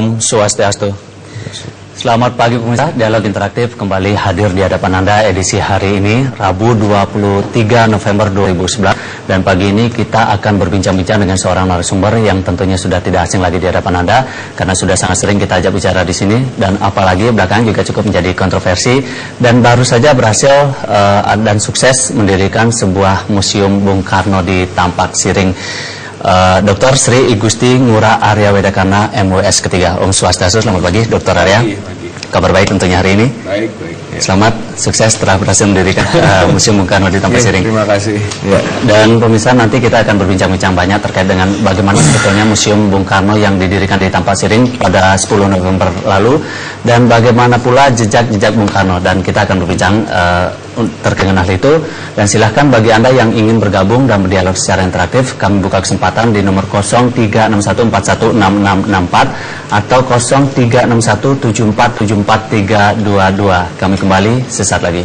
Om Swastiastu. Selamat pagi pemirsa, Dialog Interaktif kembali hadir di hadapan Anda edisi hari ini, Rabu 23 November 2011. Dan pagi ini kita akan berbincang-bincang dengan seorang narasumber yang tentunya sudah tidak asing lagi di hadapan Anda, karena sudah sangat sering kita ajak bicara di sini, dan apalagi belakangan juga cukup menjadi kontroversi, dan baru saja berhasil dan sukses mendirikan sebuah museum Bung Karno di Tampak Siring. Dr. Sri Igusti Ngurah Arya Wedakarna MWS ketiga. Om Swastiastu, selamat pagi Dr. Arya. Kabar baik tentunya hari ini. Baik, baik. Ya. Selamat, sukses telah berhasil mendirikan Museum Bung Karno di Tampak Siring. Terima kasih. Ya. Dan pemirsa, nanti kita akan berbincang-bincang banyak terkait dengan bagaimana sebetulnya Museum Bung Karno yang didirikan di Tampak Siring pada 10 November lalu, dan bagaimana pula jejak-jejak Bung Karno, dan kita akan berbincang terkait dengan hal itu. Dan silahkan bagi Anda yang ingin bergabung dan berdialog secara interaktif, kami buka kesempatan di nomor 0361416664 atau 0361747432. Kami kembali sesaat lagi.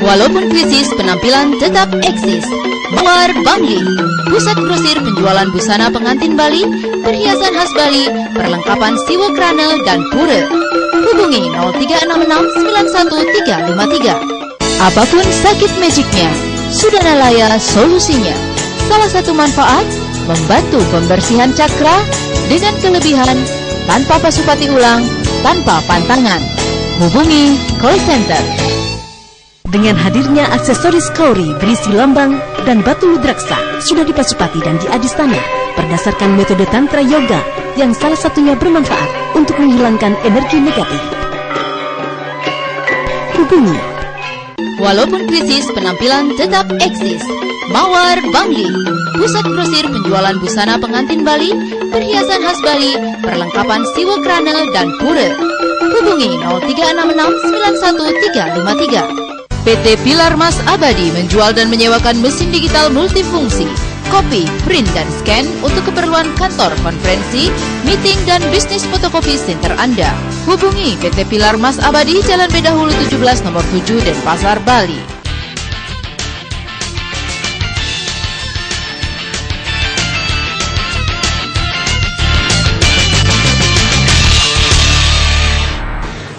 Walaupun krisis, penampilan tetap eksis. Mawar Bangli, pusat grosir penjualan busana pengantin Bali, perhiasan khas Bali, perlengkapan siwokrana dan pura. Hubungi 0366913353. Apapun sakit magicnya, Sudanalaya solusinya. Salah satu manfaat, membantu pembersihan cakra dengan kelebihan tanpa pasupati ulang, tanpa pantangan. Hubungi call center. Dengan hadirnya aksesoris kauri berisi lambang dan batu ludraksa sudah dipasupati dan diadistana berdasarkan metode Tantra Yoga yang salah satunya bermanfaat untuk menghilangkan energi negatif. Hubungi. Walaupun krisis, penampilan tetap eksis. Mawar Bangli, pusat grosir penjualan busana pengantin Bali, perhiasan khas Bali, perlengkapan siwokrana dan pura. Hubungi 0366913353. PT Pilar Mas Abadi menjual dan menyewakan mesin digital multifungsi, copy, print, dan scan untuk keperluan kantor, konferensi, meeting, dan bisnis fotokopi center Anda. Hubungi PT Pilar Mas Abadi, Jalan Beda Hulu 17 nomor 7 Denpasar, Bali.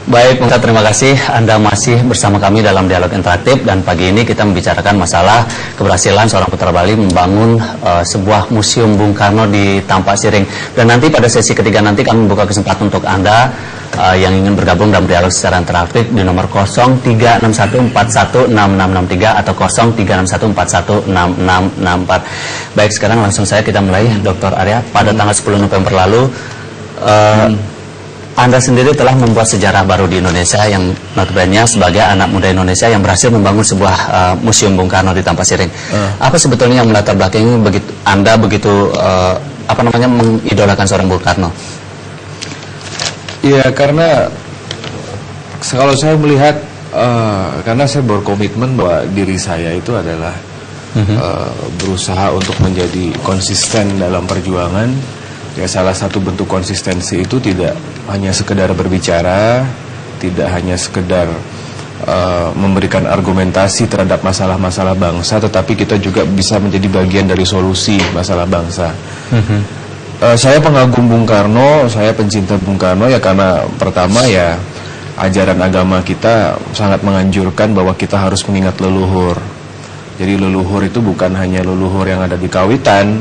Baik, pemirsa, terima kasih Anda masih bersama kami dalam Dialog Interaktif, dan pagi ini kita membicarakan masalah keberhasilan seorang putra Bali membangun sebuah Museum Bung Karno di Tampak Siring. Dan nanti pada sesi ketiga nanti kami membuka kesempatan untuk Anda yang ingin bergabung dalam dialog secara interaktif di nomor 0361416663 atau 0361416664. Baik, sekarang langsung saja kita mulai, Dr. Arya. Pada tanggal 10 November lalu Anda sendiri telah membuat sejarah baru di Indonesia, yang notabene sebagai anak muda Indonesia yang berhasil membangun sebuah Museum Bung Karno di Tampak Siring. Apa sebetulnya yang melatar belakangi Anda begitu mengidolakan seorang Bung Karno? Ya, karena kalau saya melihat, karena saya berkomitmen bahwa diri saya itu adalah berusaha untuk menjadi konsisten dalam perjuangan. Ya, salah satu bentuk konsistensi itu tidak hanya sekedar berbicara, tidak hanya sekedar memberikan argumentasi terhadap masalah-masalah bangsa, tetapi kita juga bisa menjadi bagian dari solusi masalah bangsa. Saya pengagum Bung Karno, saya pencinta Bung Karno ya karena pertama ya ajaran agama kita sangat menganjurkan bahwa kita harus mengingat leluhur. Jadi leluhur itu bukan hanya leluhur yang ada di Kawitan,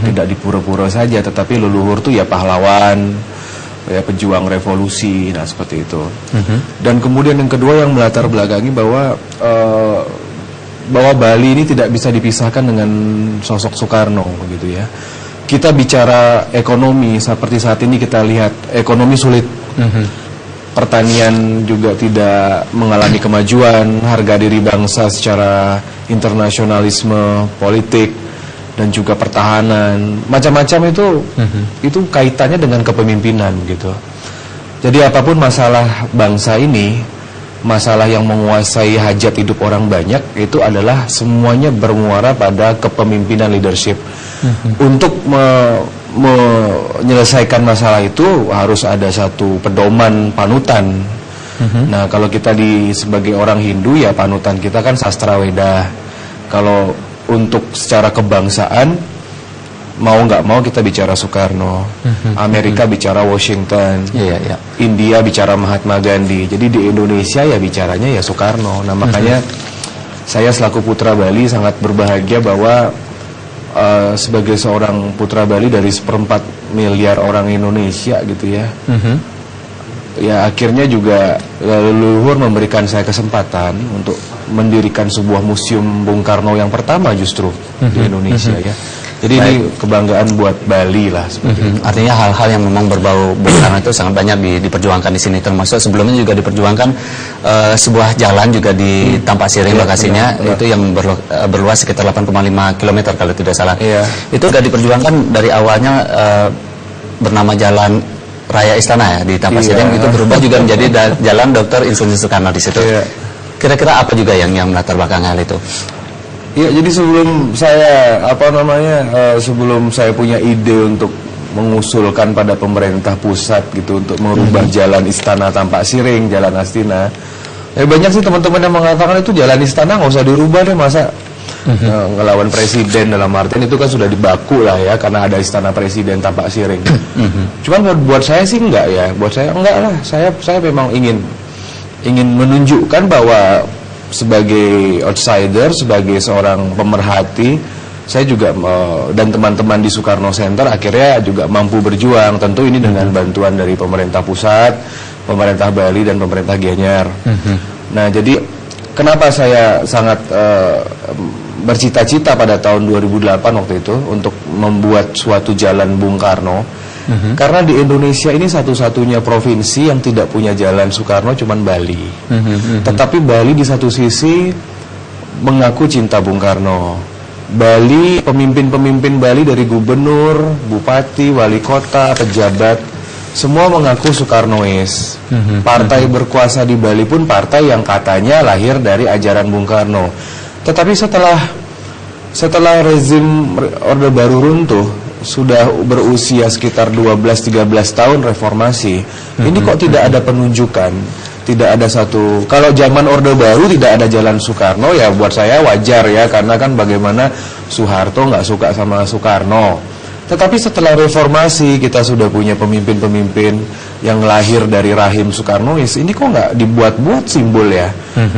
tidak di pura-pura saja, tetapi leluhur itu ya pahlawan, ya pejuang revolusi, nah seperti itu. Dan kemudian yang kedua yang melatar belakangi bahwa Bali ini tidak bisa dipisahkan dengan sosok Soekarno, begitu ya. Kita bicara ekonomi, seperti saat ini kita lihat ekonomi sulit. Pertanian juga tidak mengalami kemajuan, harga diri bangsa secara internasionalisme, politik, dan juga pertahanan, macam-macam itu kaitannya dengan kepemimpinan gitu. Jadi apapun masalah bangsa ini, masalah yang menguasai hajat hidup orang banyak, itu adalah semuanya bermuara pada kepemimpinan leadership. Untuk menyelesaikan masalah itu harus ada satu pedoman panutan. Nah, kalau kita sebagai orang Hindu ya panutan kita kan sastra Weda. Kalau untuk secara kebangsaan, mau nggak mau kita bicara Soekarno, Amerika bicara Washington, India bicara Mahatma Gandhi. Jadi di Indonesia ya bicaranya ya Soekarno. Nah, makanya saya selaku putra Bali sangat berbahagia bahwa sebagai seorang putra Bali dari 1/4 miliar orang Indonesia gitu ya. Ya akhirnya juga leluhur memberikan saya kesempatan untuk mendirikan sebuah museum Bung Karno yang pertama justru di Indonesia ya. Jadi ini kebanggaan buat Bali lah seperti itu. Artinya hal-hal yang memang berbau Bung Karno itu sangat banyak diperjuangkan di sini, termasuk sebelumnya juga diperjuangkan sebuah jalan juga di Tampak Siring lokasinya, itu yang berluas sekitar 8,5 km kalau tidak salah. Itu juga diperjuangkan dari awalnya bernama Jalan Raya Istana ya di Tampak Siring, itu berubah juga menjadi Jalan Dr. Insinyur Soekarno di situ. Kira-kira apa juga yang melatar belakang hal itu? Ya, jadi sebelum saya sebelum saya punya ide untuk mengusulkan pada pemerintah pusat gitu untuk merubah Jalan Istana Tampak Siring, Jalan Astina. Banyak sih teman-teman yang mengatakan itu Jalan Istana nggak usah dirubah deh, masa ngelawan presiden, dalam artian itu kan sudah dibaku lah ya karena ada Istana Presiden Tampak Siring. Cuman buat saya sih enggak ya, buat saya enggak lah. Saya memang ingin menunjukkan bahwa sebagai outsider, sebagai seorang pemerhati, saya juga dan teman-teman di Soekarno Center akhirnya juga mampu berjuang. Tentu ini dengan bantuan dari pemerintah pusat, pemerintah Bali dan pemerintah Gianyar. Nah, jadi kenapa saya sangat bercita-cita pada tahun 2008 waktu itu untuk membuat suatu jalan Bung Karno, karena di Indonesia ini satu-satunya provinsi yang tidak punya jalan Soekarno cuman Bali. Tetapi Bali di satu sisi mengaku cinta Bung Karno. Bali, pemimpin-pemimpin Bali dari gubernur, bupati, wali kota, pejabat, semua mengaku Soekarnois. Partai berkuasa di Bali pun partai yang katanya lahir dari ajaran Bung Karno. Tetapi setelah rezim Orde Baru runtuh, sudah berusia sekitar 12-13 tahun reformasi, ini kok tidak ada penunjukan, tidak ada satu. Kalau zaman Orde Baru tidak ada jalan Soekarno, ya buat saya wajar ya, karena kan bagaimana Soeharto nggak suka sama Soekarno. Tetapi setelah reformasi kita sudah punya pemimpin-pemimpin yang lahir dari rahim Soekarnois. Ini kok nggak dibuat-buat simbol ya?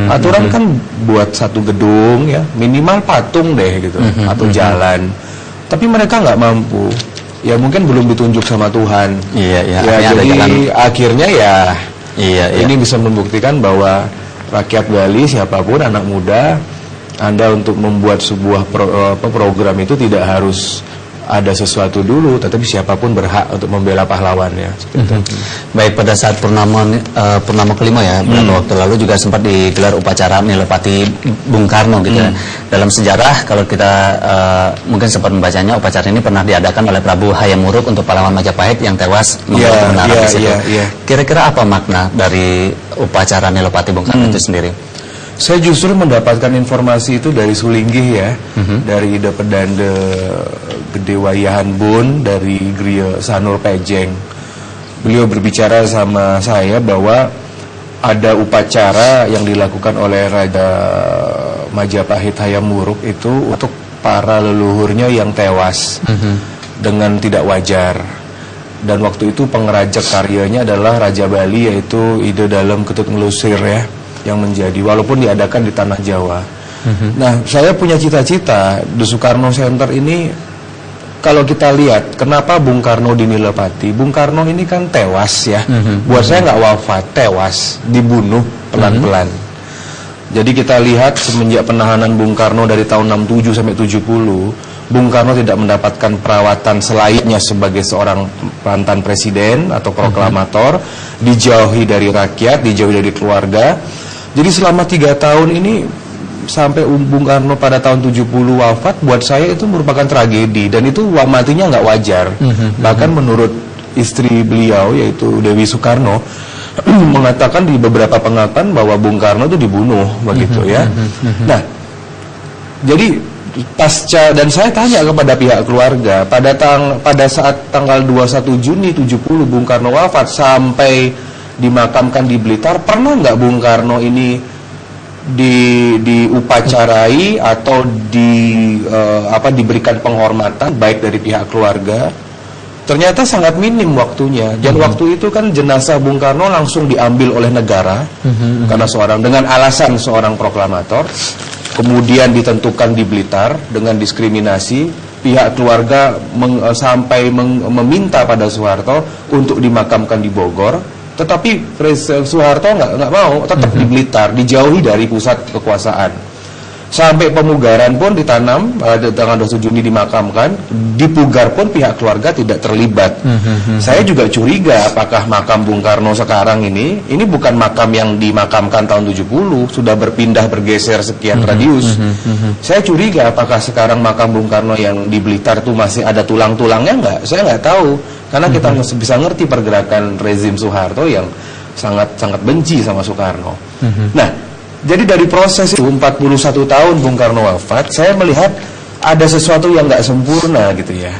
Aturan kan buat satu gedung ya, minimal patung deh gitu, atau jalan. Tapi mereka nggak mampu. Ya mungkin belum ditunjuk sama Tuhan. Jadi akhirnya ini bisa membuktikan bahwa rakyat Bali, siapapun anak muda, Anda untuk membuat sebuah program itu tidak harus ada sesuatu dulu, tetapi siapapun berhak untuk membela pahlawannya. Baik, pada saat purnama kelima ya, beberapa waktu lalu juga sempat digelar upacara Nilepati Bung Karno gitu ya. Dalam sejarah kalau kita mungkin sempat membacanya, upacara ini pernah diadakan oleh Prabu Hayam Wuruk untuk pahlawan Majapahit yang tewas membawa kebenaran di situ. Kira-kira apa makna dari upacara Nilepati Bung Karno itu sendiri? Saya justru mendapatkan informasi itu dari Sulinggih ya, dari Ida Pedanda Gede Wayahan Bun, dari Griya Sanur Pejeng. Beliau berbicara sama saya bahwa ada upacara yang dilakukan oleh Raja Majapahit Hayam Wuruk itu untuk para leluhurnya yang tewas dengan tidak wajar. Dan waktu itu pengerajak karyanya adalah Raja Bali, yaitu Ida Dalem Ketut Ngelusir ya, yang menjadi, walaupun diadakan di tanah Jawa. Nah, saya punya cita-cita di Soekarno Center ini. Kalau kita lihat kenapa Bung Karno di Nilepati, Bung Karno ini kan tewas ya. Buat saya nggak wafat, tewas, dibunuh pelan-pelan. Jadi kita lihat semenjak penahanan Bung Karno dari tahun 67 sampai 70, Bung Karno tidak mendapatkan perawatan selayaknya sebagai seorang mantan presiden atau proklamator, dijauhi dari rakyat, dijauhi dari keluarga. Jadi selama 3 tahun ini sampai Bung Karno pada tahun 70 wafat, buat saya itu merupakan tragedi, dan itu matinya nggak wajar. Bahkan menurut istri beliau yaitu Dewi Soekarno mengatakan di beberapa pengakuan bahwa Bung Karno itu dibunuh begitu ya. Nah, jadi pasca, dan saya tanya kepada pihak keluarga pada saat tanggal 21 Juni 70 Bung Karno wafat sampai dimakamkan di Blitar, pernah nggak Bung Karno ini diupacarai atau diberikan penghormatan baik dari pihak keluarga? Ternyata sangat minim waktunya. Dan waktu itu kan jenazah Bung Karno langsung diambil oleh negara karena dengan alasan seorang proklamator. Kemudian ditentukan di Blitar dengan diskriminasi. Pihak keluarga sampai meminta pada Soeharto untuk dimakamkan di Bogor. Tetapi Soeharto nggak mau, tetap di Blitar, dijauhi dari pusat kekuasaan. Sampai pemugaran pun ditanam, tanggal 27 Juni dimakamkan, di Pugar pun pihak keluarga tidak terlibat. Saya juga curiga apakah makam Bung Karno sekarang ini bukan makam yang dimakamkan tahun 70, sudah bergeser sekian radius. Saya curiga apakah sekarang makam Bung Karno yang di Blitar itu masih ada tulang-tulangnya nggak? Saya nggak tahu, karena kita bisa ngerti pergerakan rezim Soeharto yang sangat benci sama Soekarno. Nah, jadi dari proses itu 41 tahun Bung Karno wafat, saya melihat ada sesuatu yang nggak sempurna gitu ya.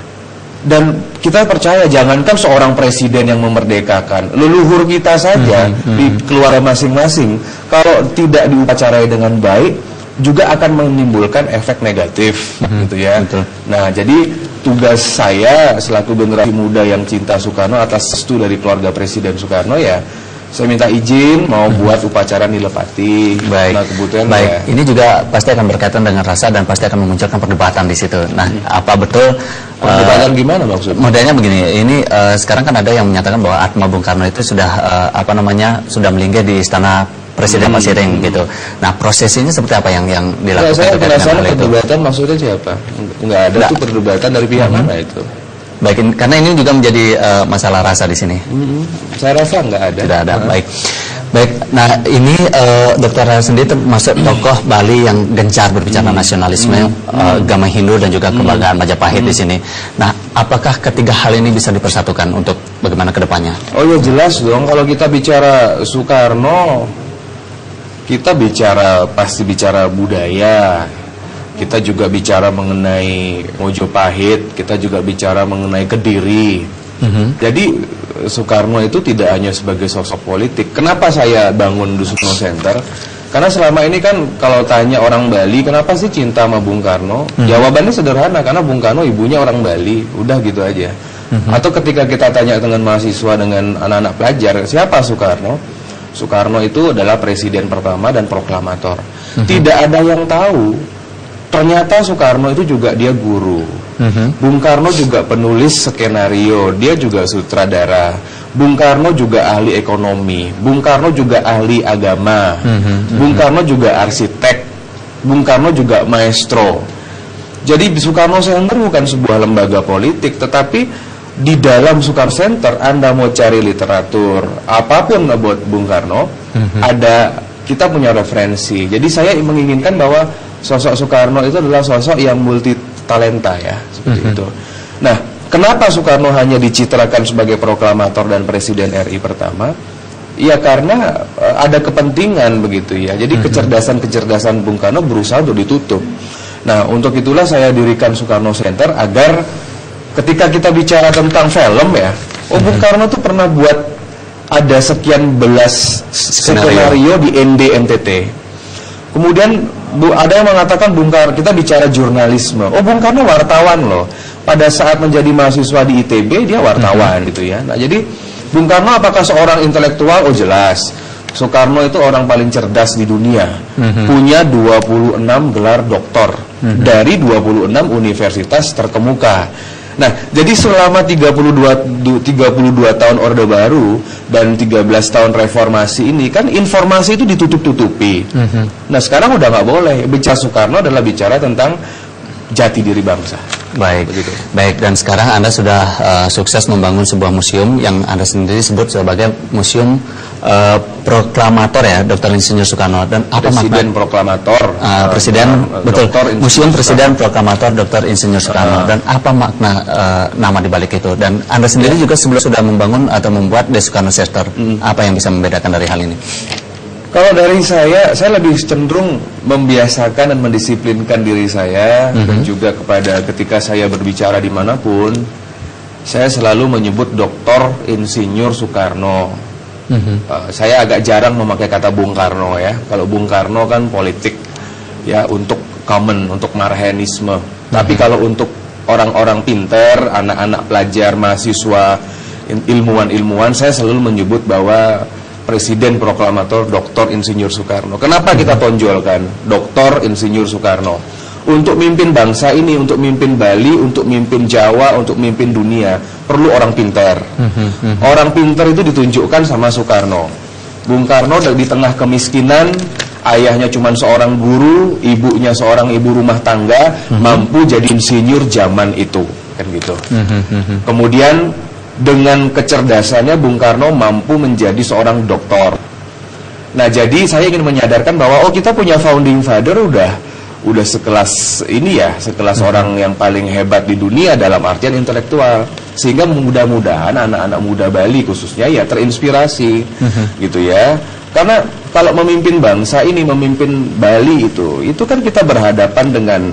Dan kita percaya, jangankan seorang presiden yang memerdekakan, leluhur kita saja di keluarga masing-masing, kalau tidak diupacarai dengan baik, juga akan menimbulkan efek negatif gitu ya. Nah, jadi tugas saya selaku generasi muda yang cinta Soekarno atas restu dari keluarga Presiden Soekarno ya, saya minta izin mau buat upacara Nilepati. Baik. Nah, kebetulan baik. Ya. Ini juga pasti akan berkaitan dengan rasa dan pasti akan memunculkan perdebatan di situ. Nah, apa betul perdebatan gimana maksudnya? Modelnya begini. Ini sekarang kan ada yang menyatakan bahwa Atma Bung Karno itu sudah sudah melinggih di istana Presiden Pasiring gitu. Nah, prosesnya seperti apa yang dilakukan? Saya penasaran perdebatan maksudnya siapa? Enggak ada tuh perdebatan dari pihak mana itu. Baik, karena ini juga menjadi masalah rasa di sini. Saya rasa nggak ada. Tidak ada. Baik. Nah ini Dr. sendiri termasuk tokoh Bali yang gencar berbicara nasionalisme, agama Hindu dan juga kebanggaan Majapahit di sini. Nah, apakah ketiga hal ini bisa dipersatukan untuk bagaimana kedepannya? Oh ya jelas dong. Kalau kita bicara Soekarno, kita pasti bicara budaya. Kita juga bicara mengenai Mojopahit, kita juga bicara mengenai Kediri. Jadi Soekarno itu tidak hanya sebagai sosok politik. Kenapa saya bangun Soekarno Center? Karena selama ini kan kalau tanya orang Bali, kenapa sih cinta sama Bung Karno? Jawabannya sederhana, karena Bung Karno ibunya orang Bali, udah gitu aja. Atau ketika kita tanya dengan mahasiswa, dengan anak-anak pelajar, siapa Soekarno? Soekarno itu adalah presiden pertama dan proklamator. Tidak ada yang tahu. Ternyata Soekarno itu juga dia guru. Bung Karno juga penulis skenario, dia juga sutradara. Bung Karno juga ahli ekonomi. Bung Karno juga ahli agama. Bung Karno juga arsitek. Bung Karno juga maestro. Jadi Soekarno Center bukan sebuah lembaga politik, tetapi di dalam Soekarno Center Anda mau cari literatur apapun buat Bung Karno, kita punya referensi. Jadi saya menginginkan bahwa sosok Soekarno itu adalah sosok yang multi talenta ya, seperti itu. Nah, kenapa Soekarno hanya dicitrakan sebagai proklamator dan presiden RI pertama? Ya karena ada kepentingan begitu ya. Jadi kecerdasan Bung Karno berusaha untuk ditutup. Nah, untuk itulah saya dirikan Soekarno Center agar ketika kita bicara tentang film ya, Bung Karno tuh pernah buat ada sekian belas skenario di ND-NTT. Kemudian ada yang mengatakan Bung Karno, kita bicara jurnalisme. Bung Karno wartawan loh. Pada saat menjadi mahasiswa di ITB dia wartawan gitu ya. Nah, jadi Bung Karno apakah seorang intelektual? Jelas. Soekarno itu orang paling cerdas di dunia. Punya 26 gelar doktor dari 26 universitas terkemuka. Nah, jadi selama 32 tahun Orde Baru dan 13 tahun reformasi ini kan informasi itu ditutup-tutupi. Nah, sekarang udah nggak boleh. Bicara Soekarno adalah bicara tentang jati diri bangsa. Baik, begitu. Baik. Dan sekarang Anda sudah sukses membangun sebuah museum yang Anda sendiri sebut sebagai museum proklamator ya, Dr. Insinyur Soekarno. Dan apa Presiden makna proklamator? Presiden, betul. Museum Presiden Proklamator Dr. Insinyur Soekarno. Dan apa makna nama dibalik itu? Dan Anda sendiri juga sebelum sudah membangun atau membuat The Soekarno Center. Apa yang bisa membedakan dari hal ini? Kalau dari saya lebih cenderung membiasakan dan mendisiplinkan diri saya dan juga ketika saya berbicara dimanapun, saya selalu menyebut Dr. Insinyur Soekarno. Saya agak jarang memakai kata Bung Karno ya. Kalau Bung Karno kan politik ya, untuk common, untuk marhaenisme. Tapi kalau untuk orang-orang pinter, anak-anak pelajar, mahasiswa, ilmuwan-ilmuwan, saya selalu menyebut bahwa Presiden Proklamator Dr. Insinyur Soekarno. Kenapa kita tonjolkan Dr. Insinyur Soekarno? Untuk mimpin bangsa ini, untuk mimpin Bali, untuk mimpin Jawa, untuk mimpin dunia, perlu orang pinter. Orang pinter itu ditunjukkan sama Soekarno. Bung Karno di tengah kemiskinan, ayahnya cuma seorang guru, ibunya seorang ibu rumah tangga, mampu jadi insinyur zaman itu, kan gitu. Kemudian dengan kecerdasannya Bung Karno mampu menjadi seorang doktor. Nah, jadi saya ingin menyadarkan bahwa kita punya founding father udah sekelas ini ya, sekelas orang yang paling hebat di dunia dalam artian intelektual. Sehingga mudah-mudahan anak-anak muda Bali khususnya ya terinspirasi gitu ya. Karena kalau memimpin bangsa ini, memimpin Bali itu kan kita berhadapan dengan,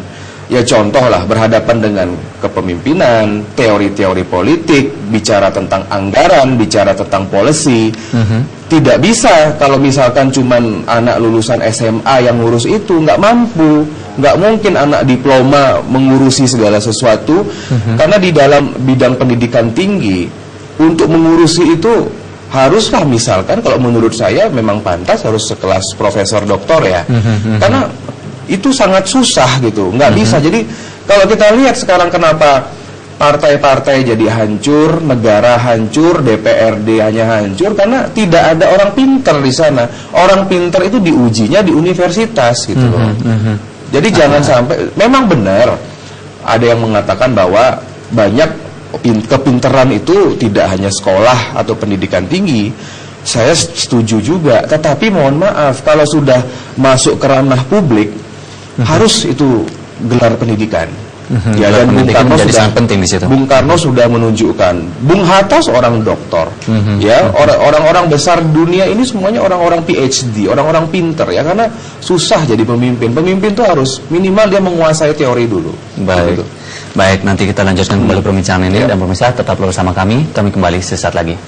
ya contoh lah, berhadapan dengan kepemimpinan, teori-teori politik, bicara tentang anggaran, bicara tentang policy. Tidak bisa kalau misalkan cuman anak lulusan SMA yang ngurus itu, nggak mampu. Nggak mungkin anak diploma mengurusi segala sesuatu, karena di dalam bidang pendidikan tinggi, untuk mengurusi itu haruslah misalkan kalau menurut saya memang pantas harus sekelas profesor doktor ya, karena itu sangat susah gitu, nggak bisa. Jadi kalau kita lihat sekarang kenapa partai-partai jadi hancur, negara hancur, DPRD hanya hancur, karena tidak ada orang pinter di sana. Orang pinter itu diujinya di universitas gitu loh. Jadi jangan sampai, memang benar ada yang mengatakan bahwa banyak kepinteran itu tidak hanya sekolah atau pendidikan tinggi. Saya setuju juga, tetapi mohon maaf, kalau sudah masuk ke ranah publik, harus itu gelar pendidikan. Ya, dan Bung Karno sudah sangat penting di situ. Bung Karno sudah menunjukkan. Bung Hatta seorang doktor. Ya, orang-orang besar dunia ini semuanya orang-orang PhD, orang-orang pinter ya, karena susah jadi pemimpin. Pemimpin itu harus minimal dia menguasai teori dulu. Baik. Gitu. Baik, nanti kita lanjutkan kembali perbincangan ini dan pemirsa tetaplah bersama kami. Kami kembali sesaat lagi.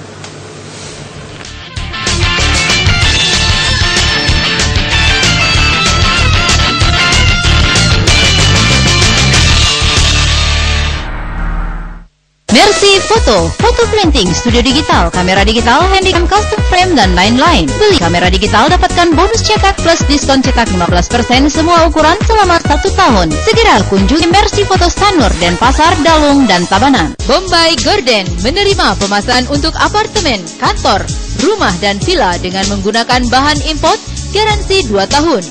Mercy Foto, foto printing, studio digital, kamera digital, handycam, custom frame, dan lain-lain. Beli kamera digital, dapatkan bonus cetak plus diskon cetak 15% semua ukuran selama 1 tahun. Segera kunjungi Mercy Foto Sanur, Denpasar, Dalung, dan Tabanan. Bombay Garden menerima pemasangan untuk apartemen, kantor, rumah, dan villa dengan menggunakan bahan import, garansi 2 tahun.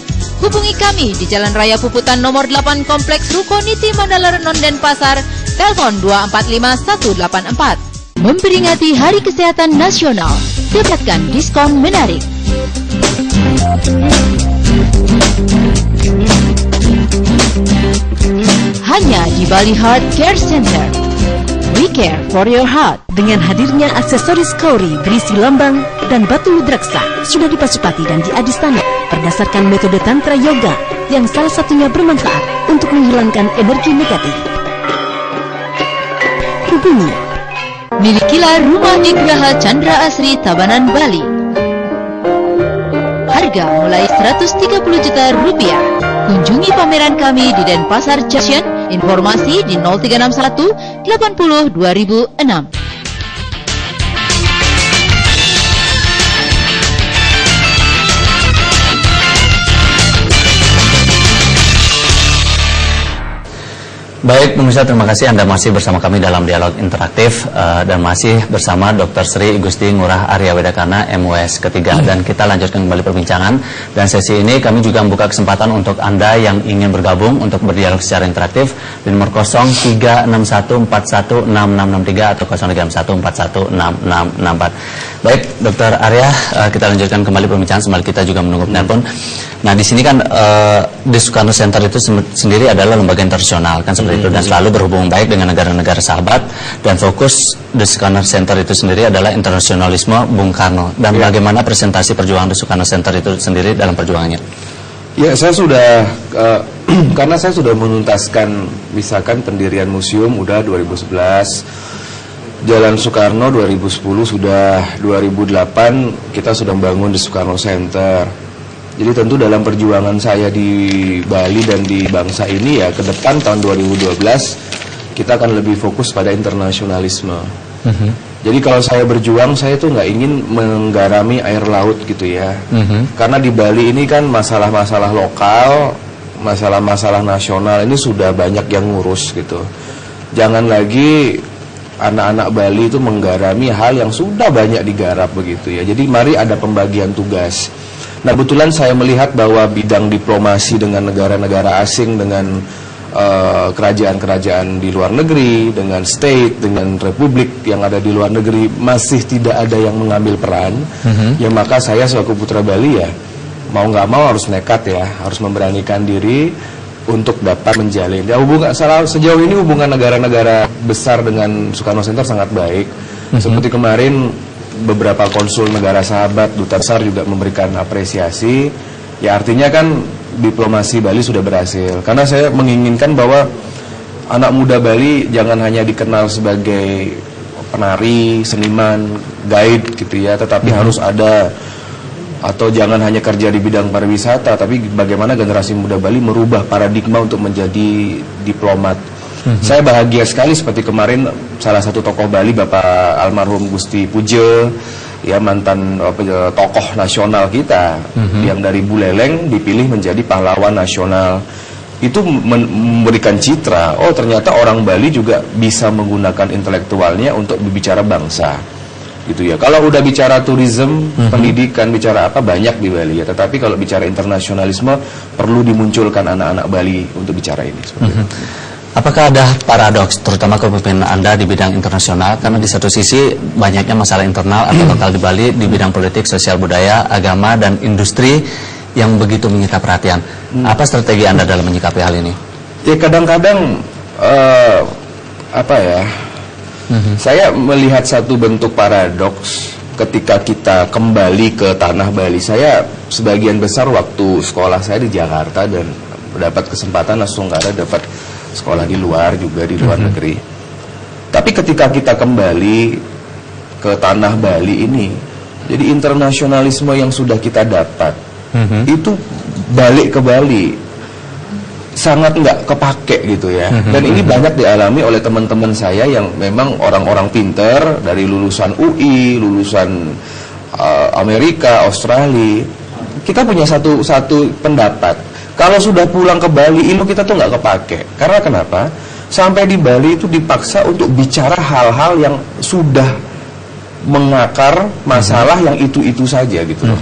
Hubungi kami di Jalan Raya Puputan nomor 8 Kompleks Rukoniti Mandala Renon Denpasar, telepon 245 184. Memperingati Hari Kesehatan Nasional, dapatkan diskon menarik. Hanya di Bali Heart Care Center. We care for your heart. Dengan hadirnya aksesoris kauri berisi lambang dan batu ludraksa sudah dipasupati dan diadistana berdasarkan metode Tantra Yoga yang salah satunya bermanfaat untuk menghilangkan energi negatif. Hubungi. Milikilah rumah di Geraha Chandra Asri, Tabanan, Bali. Harga mulai 130 juta rupiah. Kunjungi pameran kami di Denpasar Junction. Informasi di 0361 80 2006. Baik pemirsa, terima kasih Anda masih bersama kami dalam dialog interaktif dan masih bersama Dr. Sri Igusti Ngurah Arya Wedakana MWS ketiga, dan kita lanjutkan kembali perbincangan. Dan sesi ini kami juga membuka kesempatan untuk Anda yang ingin bergabung untuk berdialog secara interaktif di nomor 0361416663 atau 0361416664. Baik Dr. Arya, kita lanjutkan kembali perbincangan sembari kita juga menunggu penelpon. Nah di sini kan di Soekarno Center itu sendiri adalah lembaga internasional kan seperti itu, dan selalu berhubungan baik dengan negara-negara sahabat, dan fokus The Soekarno Center itu sendiri adalah internasionalisme Bung Karno. Dan bagaimana presentasi perjuangan The Soekarno Center itu sendiri dalam perjuangannya? Ya, saya sudah karena saya sudah menuntaskan misalkan pendirian museum udah 2011. Jalan Soekarno 2010 sudah, 2008 kita sudah membangun di Soekarno Center. Jadi tentu dalam perjuangan saya di Bali dan di bangsa ini ya ke depan tahun 2012 kita akan lebih fokus pada internasionalisme. Jadi kalau saya berjuang, saya tuh nggak ingin menggarami air laut gitu ya. Karena di Bali ini kan masalah-masalah lokal, masalah-masalah nasional ini sudah banyak yang ngurus gitu. Jangan lagi anak-anak Bali itu menggarami hal yang sudah banyak digarap begitu ya. Jadi mari ada pembagian tugas. Nah kebetulan saya melihat bahwa bidang diplomasi dengan negara-negara asing, dengan kerajaan-kerajaan di luar negeri, dengan state, dengan republik yang ada di luar negeri masih tidak ada yang mengambil peran. Ya maka saya selaku putra Bali ya mau nggak mau harus nekat ya, harus memberanikan diri untuk dapat menjalin. Ya sejauh ini hubungan negara-negara besar dengan Soekarno Center sangat baik. Seperti kemarin beberapa konsul negara sahabat, duta besar juga memberikan apresiasi. Ya artinya kan diplomasi Bali sudah berhasil. Karena saya menginginkan bahwa anak muda Bali jangan hanya dikenal sebagai penari, seniman, guide gitu ya, tetapi harus ada, atau jangan hanya kerja di bidang pariwisata, tapi bagaimana generasi muda Bali merubah paradigma untuk menjadi diplomat. Saya bahagia sekali seperti kemarin salah satu tokoh Bali, Bapak almarhum Gusti Puja, ya mantan tokoh nasional kita, yang dari Buleleng dipilih menjadi pahlawan nasional. Itu memberikan citra, oh ternyata orang Bali juga bisa menggunakan intelektualnya untuk berbicara bangsa. Gitu ya. Kalau udah bicara tourism, pendidikan, bicara apa banyak di Bali ya. Tetapi kalau bicara internasionalisme perlu dimunculkan anak-anak Bali untuk bicara ini. Apakah ada paradoks, terutama kepemimpinan Anda di bidang internasional? Karena di satu sisi banyaknya masalah internal atau lokal di Bali di bidang politik, sosial budaya, agama, dan industri yang begitu menyita perhatian. Apa strategi Anda dalam menyikapi hal ini? Ya kadang-kadang saya melihat satu bentuk paradoks ketika kita kembali ke tanah Bali. Saya sebagian besar waktu sekolah saya di Jakarta dan mendapat kesempatan langsung dapat sekolah di luar juga, di luar negeri. Tapi ketika kita kembali ke tanah Bali ini, jadi internasionalisme yang sudah kita dapat itu balik ke Bali sangat nggak kepake gitu ya. Dan ini banyak dialami oleh teman-teman saya yang memang orang-orang pinter dari lulusan UI, lulusan Amerika, Australia. Kita punya satu pendapat. Kalau sudah pulang ke Bali, ilmu kita tuh nggak kepake. Karena kenapa? Sampai di Bali itu dipaksa untuk bicara hal-hal yang sudah mengakar masalah yang itu-itu saja gitu loh.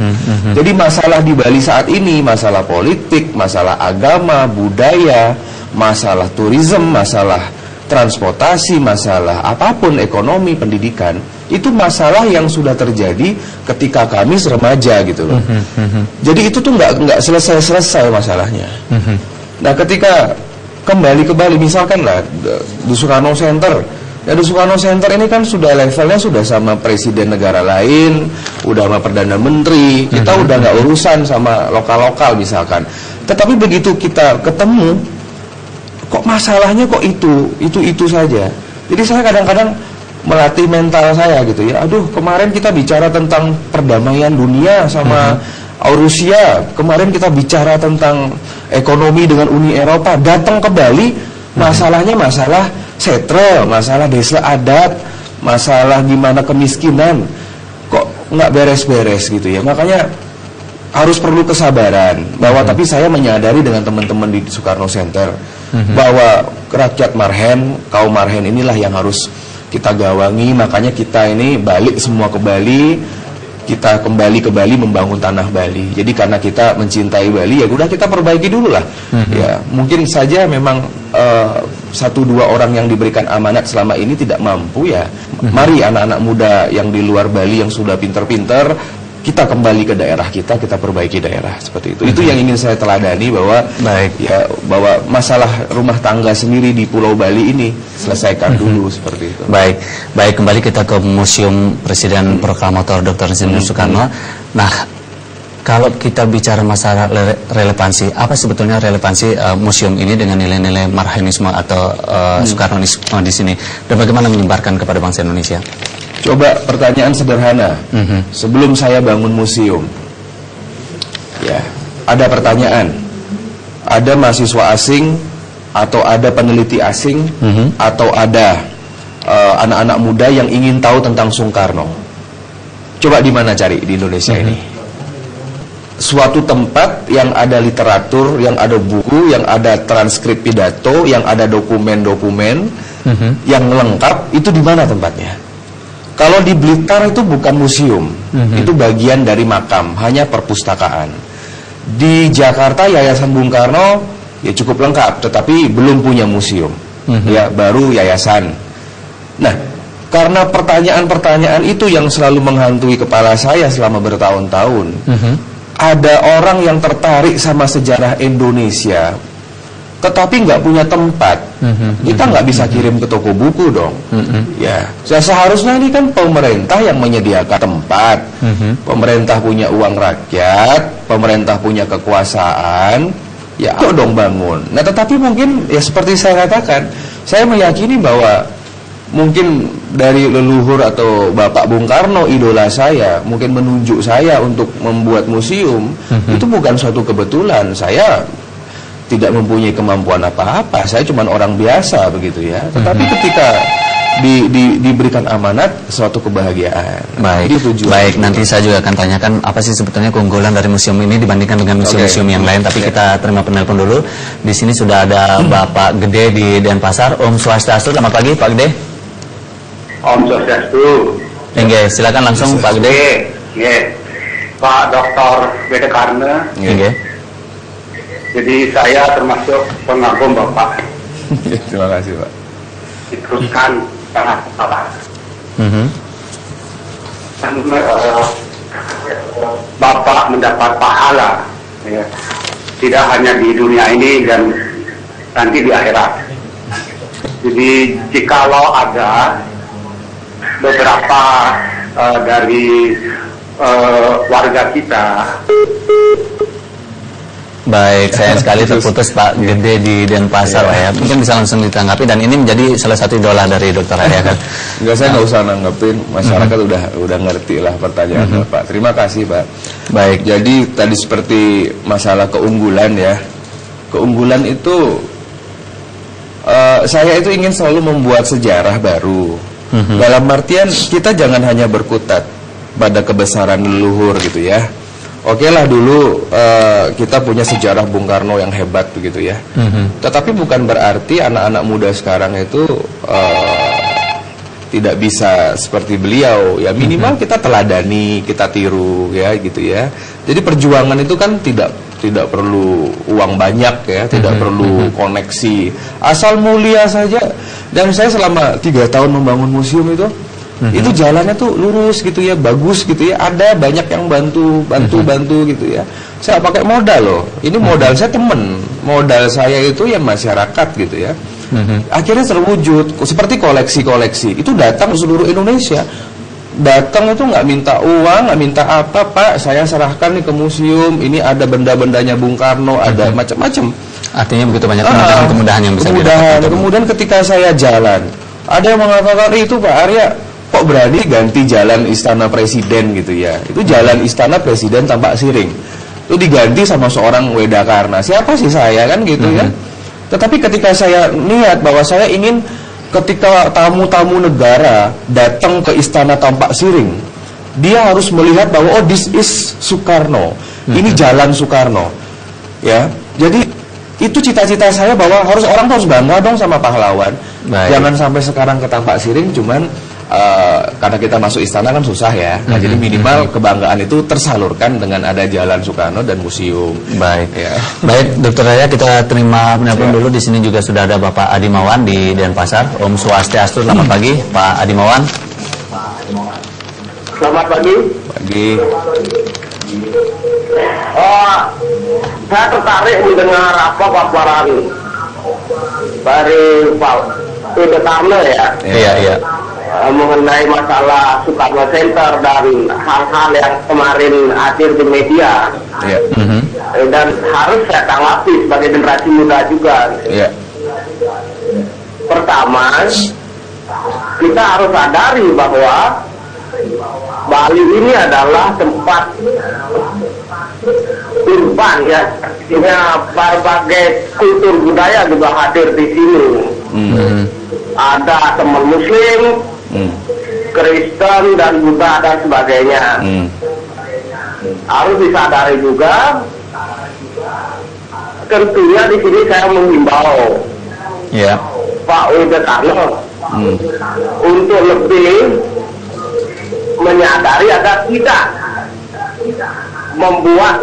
Jadi masalah di Bali saat ini, masalah politik, masalah agama, budaya, masalah tourism, masalah transportasi, masalah apapun, ekonomi, pendidikan, itu masalah yang sudah terjadi ketika kami remaja gitu loh. Jadi itu tuh nggak selesai masalahnya. Nah ketika kembali ke Bali, misalkan lah di Soekarno Center. Ya di Soekarno Center ini kan sudah levelnya sudah sama presiden negara lain, udah sama perdana menteri, kita udah nggak urusan sama lokal-lokal misalkan. Tetapi begitu kita ketemu, kok masalahnya kok itu saja. Jadi saya kadang-kadang melatih mental saya gitu ya. Aduh, kemarin kita bicara tentang perdamaian dunia sama Rusia, kemarin kita bicara tentang ekonomi dengan Uni Eropa, datang ke Bali masalahnya masalah setre, masalah desa adat, masalah gimana kemiskinan, kok nggak beres-beres gitu ya. Makanya harus perlu kesabaran bahwa tapi saya menyadari dengan teman-teman di Soekarno Center bahwa rakyat Marhen, kaum Marhen inilah yang harus kita gawangi. Makanya kita ini balik semua ke Bali, kita kembali ke Bali membangun tanah Bali. Jadi karena kita mencintai Bali ya udah kita perbaiki dulu lah. Ya mungkin saja memang 1-2 orang yang diberikan amanat selama ini tidak mampu ya. Mari anak-anak muda yang di luar Bali yang sudah pinter-pinter, kita kembali ke daerah kita perbaiki daerah seperti itu. Itu yang ingin saya teladani bahwa ya bahwa masalah rumah tangga sendiri di Pulau Bali ini selesaikan dulu seperti itu. Baik kembali kita ke Museum Presiden Proklamator Dr. Insinyur Soekarno. Nah, kalau kita bicara masalah relevansi, apa sebetulnya relevansi museum ini dengan nilai-nilai marhanisme atau Soekarnoisme di sini, dan bagaimana menyebarkan kepada bangsa Indonesia? Coba pertanyaan sederhana. Sebelum saya bangun museum, ya, ada pertanyaan. Ada mahasiswa asing atau ada peneliti asing atau ada anak-anak muda yang ingin tahu tentang Soekarno. Coba di mana cari di Indonesia ini? Suatu tempat yang ada literatur, yang ada buku, yang ada transkrip pidato, yang ada dokumen-dokumen yang lengkap, itu di mana tempatnya? Kalau di Blitar itu bukan museum, itu bagian dari makam, hanya perpustakaan. Di Jakarta Yayasan Bung Karno ya cukup lengkap, tetapi belum punya museum, ya baru yayasan. Nah, karena pertanyaan-pertanyaan itu yang selalu menghantui kepala saya selama bertahun-tahun. Ada orang yang tertarik sama sejarah Indonesia, tetapi nggak punya tempat. Kita nggak bisa kirim ke toko buku dong. Ya, seharusnya ini kan pemerintah yang menyediakan tempat. Pemerintah punya uang rakyat, pemerintah punya kekuasaan. Ya, ayo dong bangun. Nah, tetapi mungkin ya seperti saya katakan, saya meyakini bahwa mungkin dari leluhur atau Bapak Bung Karno, idola saya, mungkin menunjuk saya untuk membuat museum, itu bukan suatu kebetulan. Saya tidak mempunyai kemampuan apa-apa, saya cuma orang biasa begitu ya. Tetapi ketika diberikan amanat, suatu kebahagiaan. Baik, nanti saya juga akan tanyakan apa sih sebetulnya keunggulan dari museum ini dibandingkan dengan museum-museum yang lain. Tapi kita terima penelpon dulu. Di sini sudah ada Bapak Gede di Denpasar. Om Swastiastu, selamat pagi Pak Gede. Om Swastiastu. Oke, silakan langsung Pak Gede. Pak Dr. Bede Karne. Jadi saya termasuk pengagum Bapak. Terima kasih Pak. Diteruskan sangat salah. Bapak mendapat pahala, ya, tidak hanya di dunia ini dan nanti di akhirat. Jadi jikalau ada beberapa dari warga kita. Baik, sayang sekali terputus Pak Gede di Denpasar ya. Mungkin bisa langsung ditanggapi, dan ini menjadi salah satu idola dari Dr. Arya kan. Enggak, saya nggak usah nanggepin, masyarakat udah ngerti lah pertanyaan Pak. Terima kasih Pak. Baik, jadi tadi seperti masalah keunggulan ya. Keunggulan itu saya itu ingin selalu membuat sejarah baru. Dalam artian kita jangan hanya berkutat pada kebesaran leluhur gitu ya. Oke lah dulu kita punya sejarah Bung Karno yang hebat begitu ya. Tetapi bukan berarti anak-anak muda sekarang itu tidak bisa seperti beliau. Ya minimal kita teladani, kita tiru ya gitu ya. Jadi perjuangan itu kan tidak perlu uang banyak ya, tidak perlu koneksi. Asal mulia saja. Dan saya selama 3 tahun membangun museum itu jalannya tuh lurus gitu ya, bagus gitu ya. Ada banyak yang bantu gitu ya. Saya pakai modal loh. Ini modal saya temen, modal saya itu ya masyarakat gitu ya. Akhirnya terwujud seperti koleksi-koleksi. Itu datang seluruh Indonesia. Datang itu nggak minta uang, nggak minta apa, Pak. Saya serahkan nih ke museum. Ini ada benda-bendanya Bung Karno, ada macam-macam. Artinya begitu banyak kemudahan yang bisa didapatkan. Kemudian ketika saya jalan, ada yang mengatakan itu Pak Arya kok berani ganti jalan Istana Presiden gitu ya. Itu jalan Istana Presiden Tampak Siring. Itu diganti sama seorang Weda Karna. Siapa sih saya kan gitu ya. Tetapi ketika saya niat bahwa saya ingin ketika tamu-tamu negara datang ke Istana Tampak Siring, dia harus melihat bahwa oh this is Soekarno. Ini jalan Soekarno. Ya. Jadi itu cita-cita saya bahwa orang harus bangga dong sama pahlawan. Jangan sampai sekarang ke Tampak Siring cuman karena kita masuk istana kan susah ya. Nah, jadi minimal kebanggaan itu tersalurkan dengan ada jalan Soekarno dan museum. Baik. Ya. Baik, Dr. Arya, kita terima penelpon dulu. Di sini juga sudah ada Bapak Adimawan di Denpasar. Om Swastiastu, selamat pagi, Pak Adimawan. Selamat pagi. Saya tertarik mendengar apa paparan dari Pak Bede Karne ya. Iya. mengenai masalah Soekarno Center dan hal-hal yang kemarin hadir di media. Dan harus saya tanggapi sebagai generasi muda juga. Pertama, kita harus sadari bahwa Bali ini adalah tempat urban ya, berbagai kultur budaya juga hadir di sini. Ada teman Muslim, Kristen dan Buddha dan sebagainya. Harus disadari juga. Tentunya di sini saya menghimbau Pak Widodo untuk lebih menyadari agar tidak membuat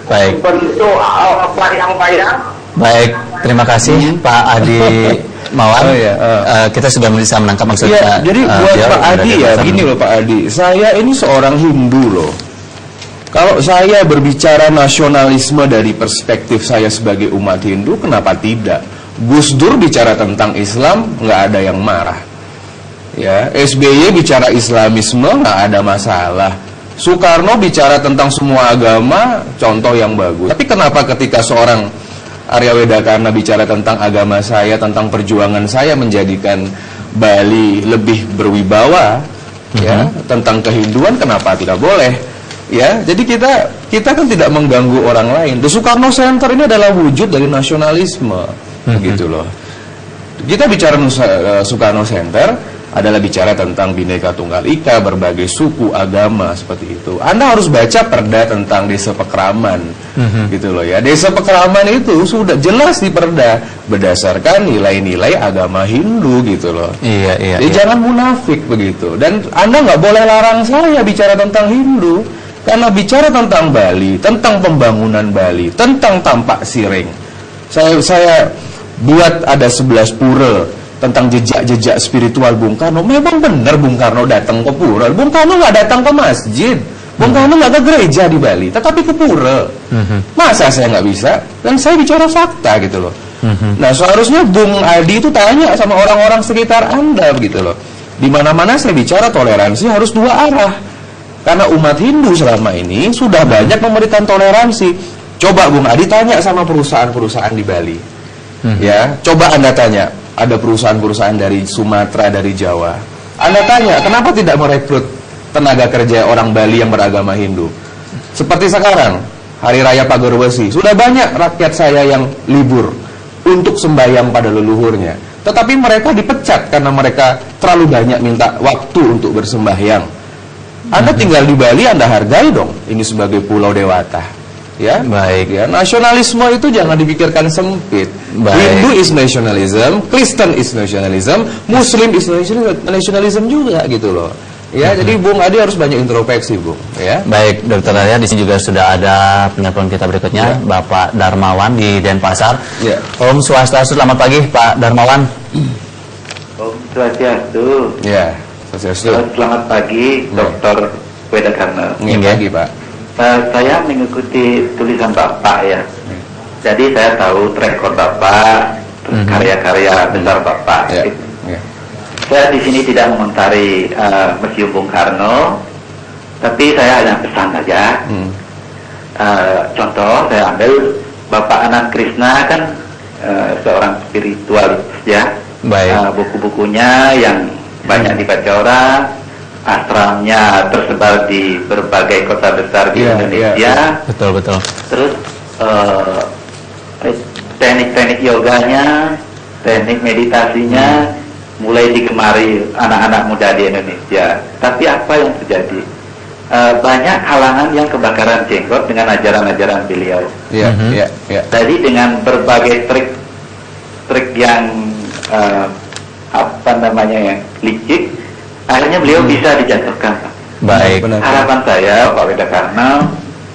bentuk bayang-bayang. Baik, terima kasih Pak Adi Mawan. Kita sudah bisa menangkap maksudnya. Jadi buat Pak Adi ya, begini loh Pak Adi, saya ini seorang Hindu loh. Kalau saya berbicara nasionalisme dari perspektif saya sebagai umat Hindu, kenapa tidak? Gus Dur bicara tentang Islam, nggak ada yang marah. Ya, SBY bicara Islamisme, nggak ada masalah. Soekarno bicara tentang semua agama, contoh yang bagus. Tapi kenapa ketika seorang Arya Wedakarna bicara tentang agama saya, tentang perjuangan saya menjadikan Bali lebih berwibawa, ya, tentang kehinduan, kenapa tidak boleh? Ya, jadi kita kan tidak mengganggu orang lain. The Soekarno Center ini adalah wujud dari nasionalisme, gitu loh. Kita bicara Soekarno Center adalah bicara tentang Bhinneka Tunggal Ika, berbagai suku, agama, seperti itu. Anda harus baca perda tentang Desa Pekraman, gitu loh ya. Desa Pekraman itu sudah jelas di perda berdasarkan nilai-nilai agama Hindu, gitu loh. Jadi jangan munafik begitu. Dan Anda nggak boleh larang saya bicara tentang Hindu, karena bicara tentang Bali, tentang pembangunan Bali, tentang Tampak Siring. Saya buat ada 11 pura tentang jejak-jejak spiritual Bung Karno. Memang benar Bung Karno datang ke pura. Bung Karno nggak datang ke masjid. Bung Karno nggak ke gereja di Bali, tetapi ke pura. Masa saya nggak bisa? Dan saya bicara fakta, gitu loh. Nah, seharusnya Bung Adi itu tanya sama orang-orang sekitar Anda, begitu loh. Di mana-mana saya bicara toleransi harus dua arah. Karena umat Hindu selama ini sudah banyak memberikan toleransi. Coba Bung Adi tanya sama perusahaan-perusahaan di Bali. Ya, coba Anda tanya, ada perusahaan-perusahaan dari Sumatera, dari Jawa. Anda tanya, kenapa tidak merekrut tenaga kerja orang Bali yang beragama Hindu? Seperti sekarang, Hari Raya Pagar Besi, sudah banyak rakyat saya yang libur untuk sembahyang pada leluhurnya. Tetapi mereka dipecat karena mereka terlalu banyak minta waktu untuk bersembahyang. Anda tinggal di Bali, Anda hargai dong ini sebagai pulau dewata. Ya, baik ya. Nasionalisme itu jangan dipikirkan sempit. Hindu is nationalism, Kristen is nationalism, Muslim is nationalism juga, gitu loh. Ya, jadi Bung Adi harus banyak introspeksi, Bung. Ya. Baik, Dokter Arya, di sini juga sudah ada penelpon kita berikutnya, Bapak Darmawan di Denpasar. Om Swastiastu, selamat pagi, Pak Darmawan. Om Swastiastu. Ya. Selamat pagi, Dr. Wedakarna. Pagi, Pak. Saya mengikuti tulisan Bapak ya. Jadi saya tahu track record Bapak, karya-karya besar Bapak. Saya di sini tidak mengomentari Museum Bung Karno, tapi saya hanya pesan saja. Contoh saya ambil Bapak Anand Krishna kan seorang spiritualis ya. Buku-bukunya yang banyak dibaca orang, asramnya tersebar di berbagai kota besar di Indonesia. Betul. Terus teknik-teknik yoganya, teknik meditasinya mulai digemari anak-anak muda di Indonesia. Tapi apa yang terjadi? Banyak halangan yang kebakaran jenggot dengan ajaran-ajaran beliau. Jadi dengan berbagai trik yang yang licik, akhirnya beliau bisa dijatuhkan. Baik. Harapan saya Pak Wedakarna,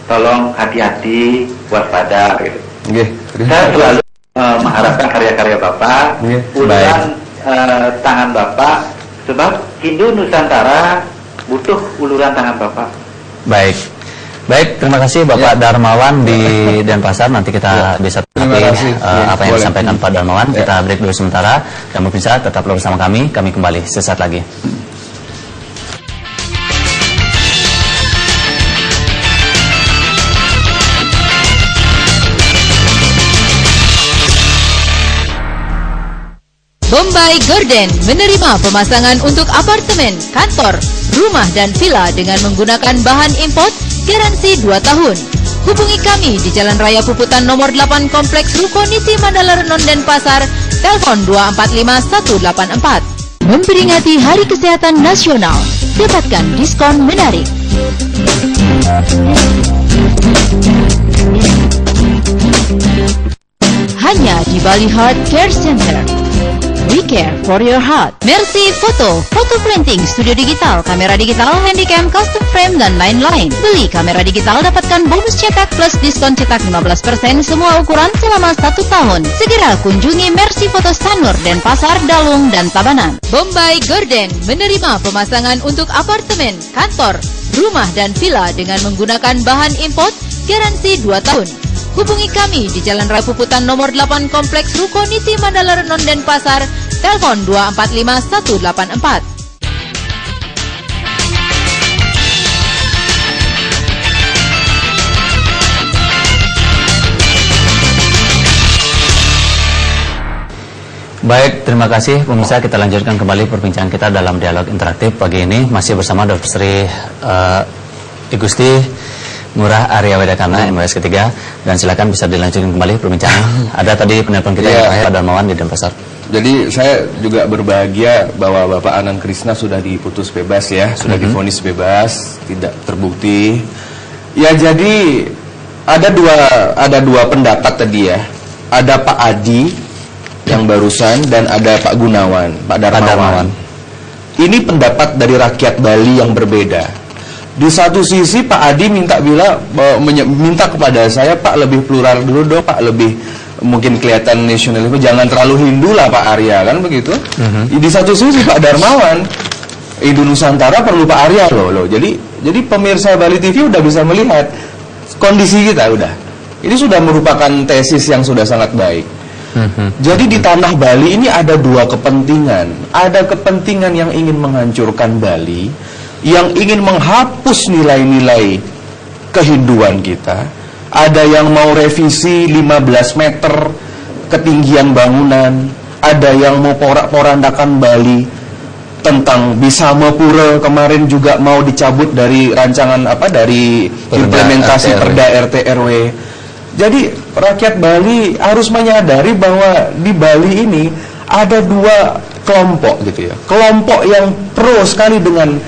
tolong hati-hati, waspada gitu. Saya selalu mengharapkan karya-karya Bapak, uluran tangan Bapak, sebab Hindu Nusantara butuh uluran tangan Bapak. Baik. Baik, terima kasih Bapak Darmawan di Denpasar. Nanti kita bisa tanggapi apa yang disampaikan Pak Darmawan. Kita break dulu sementara. Dan pemirsa tetaplah bersama kami. Kami kembali sesaat lagi. Bombay Garden menerima pemasangan untuk apartemen, kantor, rumah dan villa dengan menggunakan bahan import garansi 2 tahun. Hubungi kami di Jalan Raya Puputan nomor 8 Kompleks Ruko Niti Mandala Renon Denpasar, telepon 245184. Memperingati Hari Kesehatan Nasional, dapatkan diskon menarik. Hanya di Bali Heart Care Center. We care for your heart. Mercy Foto, foto printing, studio digital, kamera digital, handycam, custom frame, dan lain-lain. Beli kamera digital, dapatkan bonus cetak plus diskon cetak 15% semua ukuran selama 1 tahun. Segera kunjungi Mercy Foto Sanur, Denpasar, Dalung, dan Tabanan. Bombay Garden menerima pemasangan untuk apartemen, kantor, rumah, dan villa dengan menggunakan bahan import garansi 2 tahun. Hubungi kami di Jalan Raya Puputan nomor 8 Kompleks Ruko Niti Mandala Renon Denpasar, telepon 245184. Baik, terima kasih pemirsa. Kita lanjutkan kembali perbincangan kita dalam dialog interaktif pagi ini. Masih bersama Dr. Sri Igusti Ngurah Arya Wedakana, MWS ketiga. Dan silakan bisa dilanjutkan kembali perbincangan. Ada tadi penelpon kita Pak Darmawan di Denpasar. Jadi saya juga berbahagia bahwa Bapak Anand Krishna sudah diputus bebas ya, sudah divonis bebas, tidak terbukti. Ya jadi ada dua pendapat tadi ya. Ada Pak Adi yang barusan dan ada Pak Gunawan, Pak Darmawan. Ini pendapat dari rakyat Bali yang berbeda. Di satu sisi Pak Adi minta kepada saya, Pak lebih plural dulu dong, Pak lebih mungkin kelihatan nasionalisme, jangan terlalu Hindu lah Pak Arya, kan begitu. Di satu sisi Pak Darmawan, Hindu Nusantara perlu Pak Arya loh. Jadi pemirsa Bali TV udah bisa melihat kondisi kita udah. Ini sudah merupakan tesis yang sudah sangat baik. Jadi di tanah Bali ini ada dua kepentingan. Ada kepentingan yang ingin menghancurkan Bali, yang ingin menghapus nilai-nilai kehinduan kita. Ada yang mau revisi 15 meter ketinggian bangunan. Ada yang mau porak-porandakan Bali. Tentang Bisamapura kemarin juga mau dicabut dari rancangan dari implementasi Perda RT RW. Jadi rakyat Bali harus menyadari bahwa di Bali ini ada dua kelompok gitu ya. Kelompok yang pro sekali dengan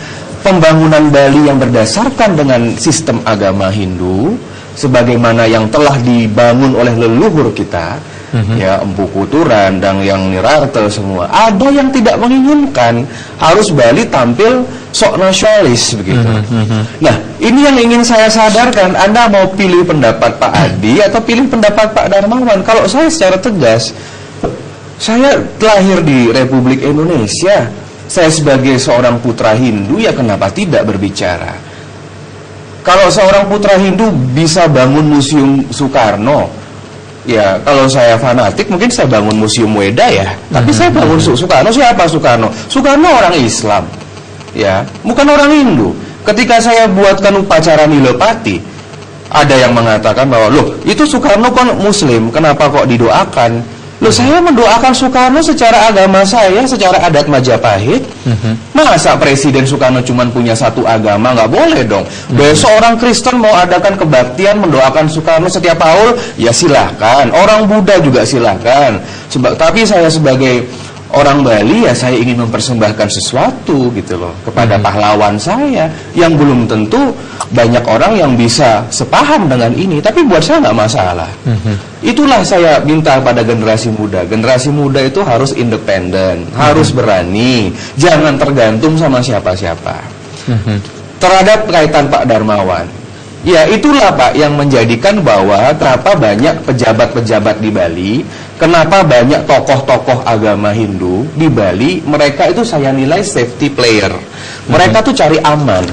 pembangunan Bali yang berdasarkan dengan sistem agama Hindu sebagaimana yang telah dibangun oleh leluhur kita, ya Empu Kuturan dan yang Nirarte semua. Ada yang tidak menginginkan harus Bali tampil sok nasionalis begitu. Nah, ini yang ingin saya sadarkan. Anda mau pilih pendapat Pak Adi atau pilih pendapat Pak Darmawan? Kalau saya secara tegas, saya lahir di Republik Indonesia. Saya sebagai seorang putra Hindu, ya kenapa tidak berbicara? Kalau seorang putra Hindu bisa bangun Museum Soekarno, ya kalau saya fanatik mungkin saya bangun Museum Weda ya. Tapi saya bangun Soekarno. Siapa Soekarno? Soekarno orang Islam, ya, bukan orang Hindu. Ketika saya buatkan upacara Nilopati, ada yang mengatakan bahwa loh itu Soekarno kan Muslim, kenapa kok didoakan? Loh, saya mendoakan Soekarno secara agama saya, secara adat Majapahit. Masa Presiden Soekarno cuma punya satu agama? Nggak boleh dong. Besok orang Kristen mau adakan kebaktian mendoakan Soekarno setiap tahun, ya silahkan. Orang Buddha juga silahkan. Tapi saya sebagai orang Bali, ya saya ingin mempersembahkan sesuatu gitu loh kepada pahlawan saya yang belum tentu banyak orang yang bisa sepaham dengan ini. Tapi buat saya nggak masalah. Itulah saya minta pada generasi muda. Generasi muda itu harus independen, harus berani, jangan tergantung sama siapa-siapa. Terhadap kaitan Pak Darmawan, ya itulah Pak yang menjadikan bahwa kenapa banyak pejabat-pejabat di Bali, kenapa banyak tokoh-tokoh agama Hindu di Bali, mereka itu saya nilai safety player. Mereka tuh cari aman.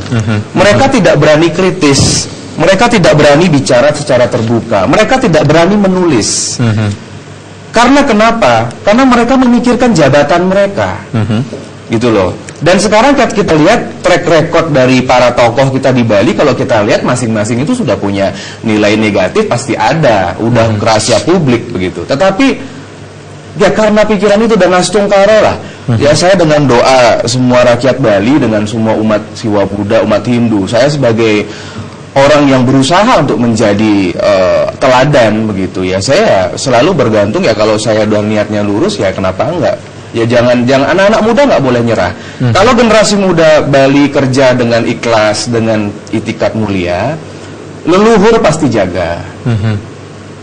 Mereka tidak berani kritis Mereka tidak berani bicara secara terbuka. Mereka tidak berani menulis. Karena kenapa? Karena mereka memikirkan jabatan mereka. Gitu loh. Dan sekarang kita lihat track record dari para tokoh kita di Bali, kalau kita lihat masing-masing itu sudah punya nilai negatif, pasti ada, udah rahasia publik begitu. Tetapi ya karena pikiran itu dan nastungkara lah. Ya saya dengan doa semua rakyat Bali, dengan semua umat Siwa Buddha, umat Hindu, saya sebagai orang yang berusaha untuk menjadi teladan begitu ya, saya selalu bergantung ya, kalau saya udah niatnya lurus ya kenapa enggak. Ya jangan anak-anak muda nggak boleh nyerah. Kalau generasi muda Bali kerja dengan ikhlas, dengan itikat mulia, leluhur pasti jaga.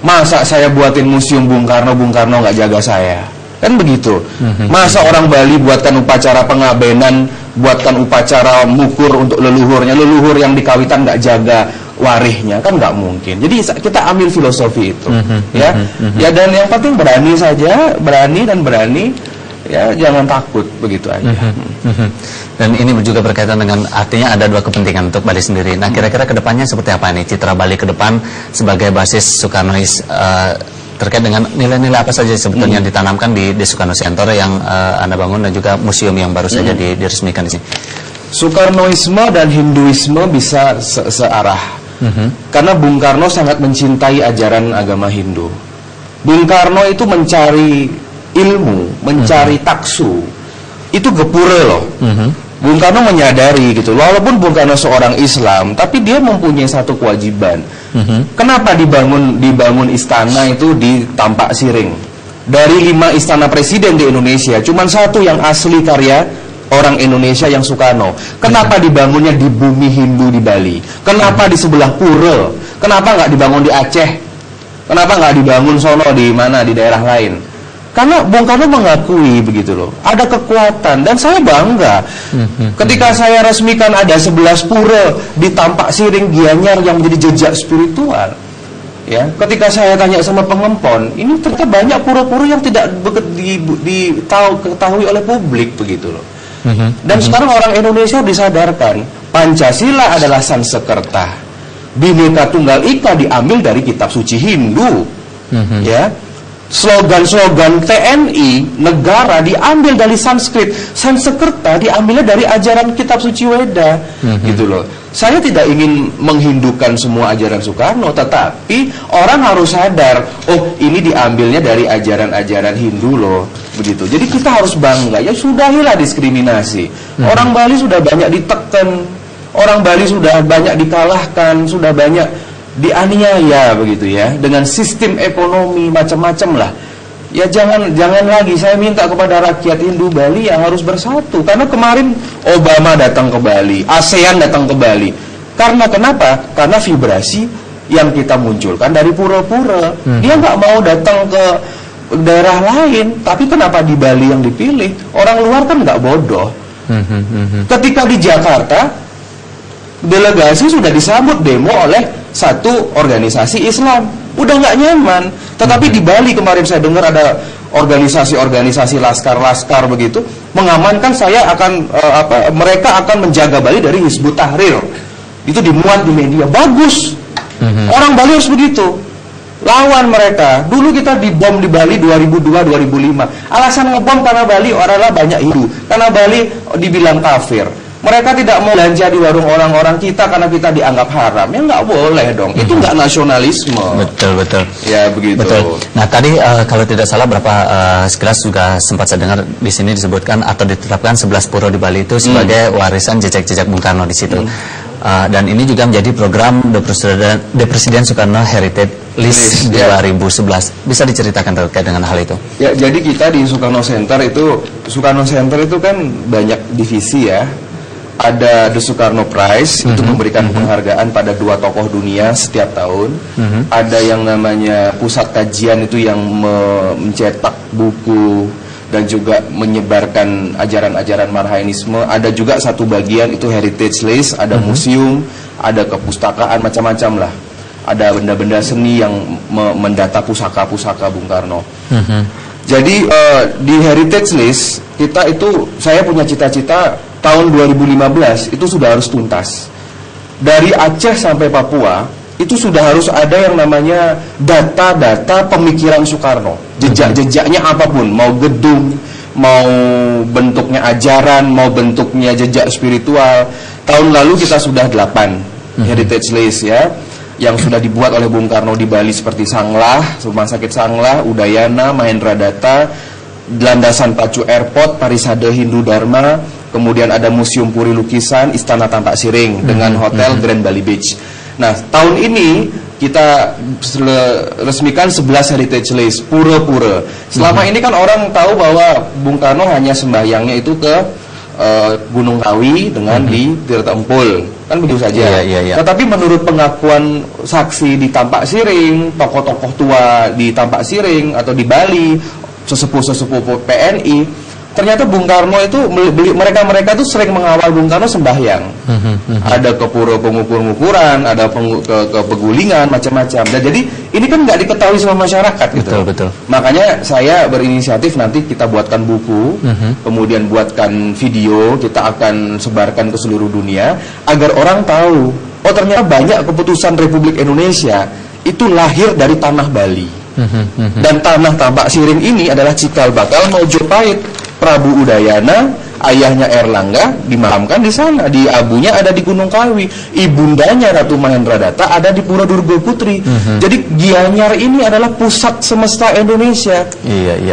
Masa saya buatin museum Bung Karno nggak jaga saya? Kan begitu. Masa orang Bali buatkan upacara pengabenan, buatkan upacara mukur untuk leluhurnya, leluhur yang di kawitan nggak jaga warihnya, kan nggak mungkin. Jadi kita ambil filosofi itu, ya. Ya dan yang penting berani saja, berani. Ya jangan takut, begitu aja. Dan ini juga berkaitan dengan, artinya ada dua kepentingan untuk Bali sendiri. Nah kira-kira kedepannya seperti apa nih citra Bali ke depan sebagai basis Sukarnois, terkait dengan nilai-nilai apa saja sebetulnya yang ditanamkan di Sukarno Center yang Anda bangun, dan juga museum yang baru saja diresmikan di sini. Sukarnoisme dan Hinduisme bisa searah. Karena Bung Karno sangat mencintai ajaran agama Hindu. Bung Karno itu mencari ilmu, mencari taksu, itu gepure loh. Bung Karno menyadari gitu, walaupun Bung Karno seorang Islam, tapi dia mempunyai satu kewajiban. Kenapa dibangun istana itu di Tampak Siring? Dari 5 istana presiden di Indonesia, cuman 1 yang asli karya orang Indonesia, yang Sukarno. Kenapa dibangunnya di bumi Hindu di Bali? Kenapa di sebelah pura? Kenapa nggak dibangun di Aceh? Kenapa nggak dibangun sono di mana, di daerah lain? Karena Bung Karno mengakui begitu loh, ada kekuatan, dan saya bangga ketika saya resmikan ada 11 pura di Tampak Siring Gianyar yang menjadi jejak spiritual. Ya, ketika saya tanya sama pengempon, ini ternyata banyak pura-pura yang tidak diketahui oleh publik begitu loh. Dan sekarang orang Indonesia disadarkan Pancasila adalah Sanskerta, Bhinneka Tunggal Ika diambil dari kitab suci Hindu. Ya, slogan-slogan TNI negara diambil dari Sanskrit, Sanskerta diambilnya dari ajaran kitab suci Weda. Gitu loh. Saya tidak ingin menghindukan semua ajaran Sukarno, tetapi orang harus sadar, oh ini diambilnya dari ajaran-ajaran Hindu loh, begitu. Jadi kita harus bangga, ya sudahilah diskriminasi. Orang Bali sudah banyak ditekan, orang Bali sudah banyak dikalahkan, sudah banyak dianiaya begitu ya, dengan sistem ekonomi macam-macam lah. Ya jangan lagi, saya minta kepada rakyat Hindu Bali yang harus bersatu. Karena kemarin Obama datang ke Bali, ASEAN datang ke Bali. Karena kenapa? Karena vibrasi yang kita munculkan dari pura-pura. Dia nggak mau datang ke daerah lain, tapi kenapa di Bali yang dipilih? Orang luar kan nggak bodoh. Ketika di Jakarta, delegasi sudah disambut demo oleh satu organisasi Islam, udah nggak nyaman. Tetapi di Bali kemarin saya dengar ada organisasi-organisasi laskar begitu mengamankan saya akan mereka akan menjaga Bali dari Hizbut Tahrir. Itu dimuat di media, bagus. Orang Bali harus begitu. Lawan mereka. Dulu kita dibom di Bali 2002-2005. Alasan ngebom karena Bali adalah banyak Hindu, karena Bali dibilang kafir. Mereka tidak mau belanja di warung orang-orang kita karena kita dianggap haram. Ya nggak boleh dong. Itu nggak nasionalisme. Betul. Ya begitu. Betul. Nah tadi kalau tidak salah sekilas juga sempat saya dengar di sini disebutkan atau ditetapkan 11 pura di Bali itu sebagai warisan jejak-jejak Bung Karno di situ. Dan ini juga menjadi program The President Sukarno Heritage List 2011. Bisa diceritakan terkait dengan hal itu? Ya, jadi kita di Sukarno Center itu kan banyak divisi ya. Ada The Sukarno Prize, itu memberikan penghargaan pada 2 tokoh dunia setiap tahun. Ada yang namanya pusat kajian, itu yang mencetak buku dan juga menyebarkan ajaran-ajaran Marhainisme. Ada juga satu bagian itu Heritage List, ada museum, ada kepustakaan, macam-macam lah. Ada benda-benda seni yang mendata pusaka-pusaka Bung Karno. Jadi di Heritage List kita itu, saya punya cita-cita tahun 2015 itu sudah harus tuntas. dari Aceh sampai Papua itu sudah harus ada yang namanya data-data pemikiran Soekarno, jejak-jejaknya apapun, mau gedung, mau bentuknya ajaran, mau bentuknya jejak spiritual. Tahun lalu kita sudah 8 heritage list ya, yang sudah dibuat oleh Bung Karno di Bali, seperti Sanglah, Rumah Sakit Sanglah, Udayana, Mahendra Data, Landasan Pacu Airport, Parisade Hindu Dharma, kemudian ada Museum Puri Lukisan, Istana Tampak Siring dengan Hotel Grand Bali Beach. Nah, tahun ini kita resmikan 11 heritage list, pura-pura. Selama ini kan orang tahu bahwa Bung Karno hanya sembahyangnya itu ke Gunung Kawi dengan di Tirta Empul, kan begitu saja. Tetapi menurut pengakuan saksi di Tampak Siring, tokoh-tokoh tua di Tampak Siring atau di Bali, sesepuh-sesepuh PNI, ternyata Bung Karno itu mereka itu sering mengawal Bung Karno sembahyang. Ada ke pura pengukur-ngukuran, ada ke pegulingan, macam-macam. Dan jadi ini kan nggak diketahui sama masyarakat gitu. Betul. Makanya saya berinisiatif nanti kita buatkan buku, kemudian buatkan video, kita akan sebarkan ke seluruh dunia agar orang tahu, oh ternyata banyak keputusan Republik Indonesia itu lahir dari tanah Bali. Dan tanah Tampak Siring ini adalah cikal bakal Majapahit. Prabu Udayana, ayahnya Erlangga dimakamkan di sana. Di abunya ada di Gunung Kawi. Ibundanya Ratu Mahendra Data ada di Pura Durga Putri. Jadi Gianyar ini adalah pusat semesta Indonesia.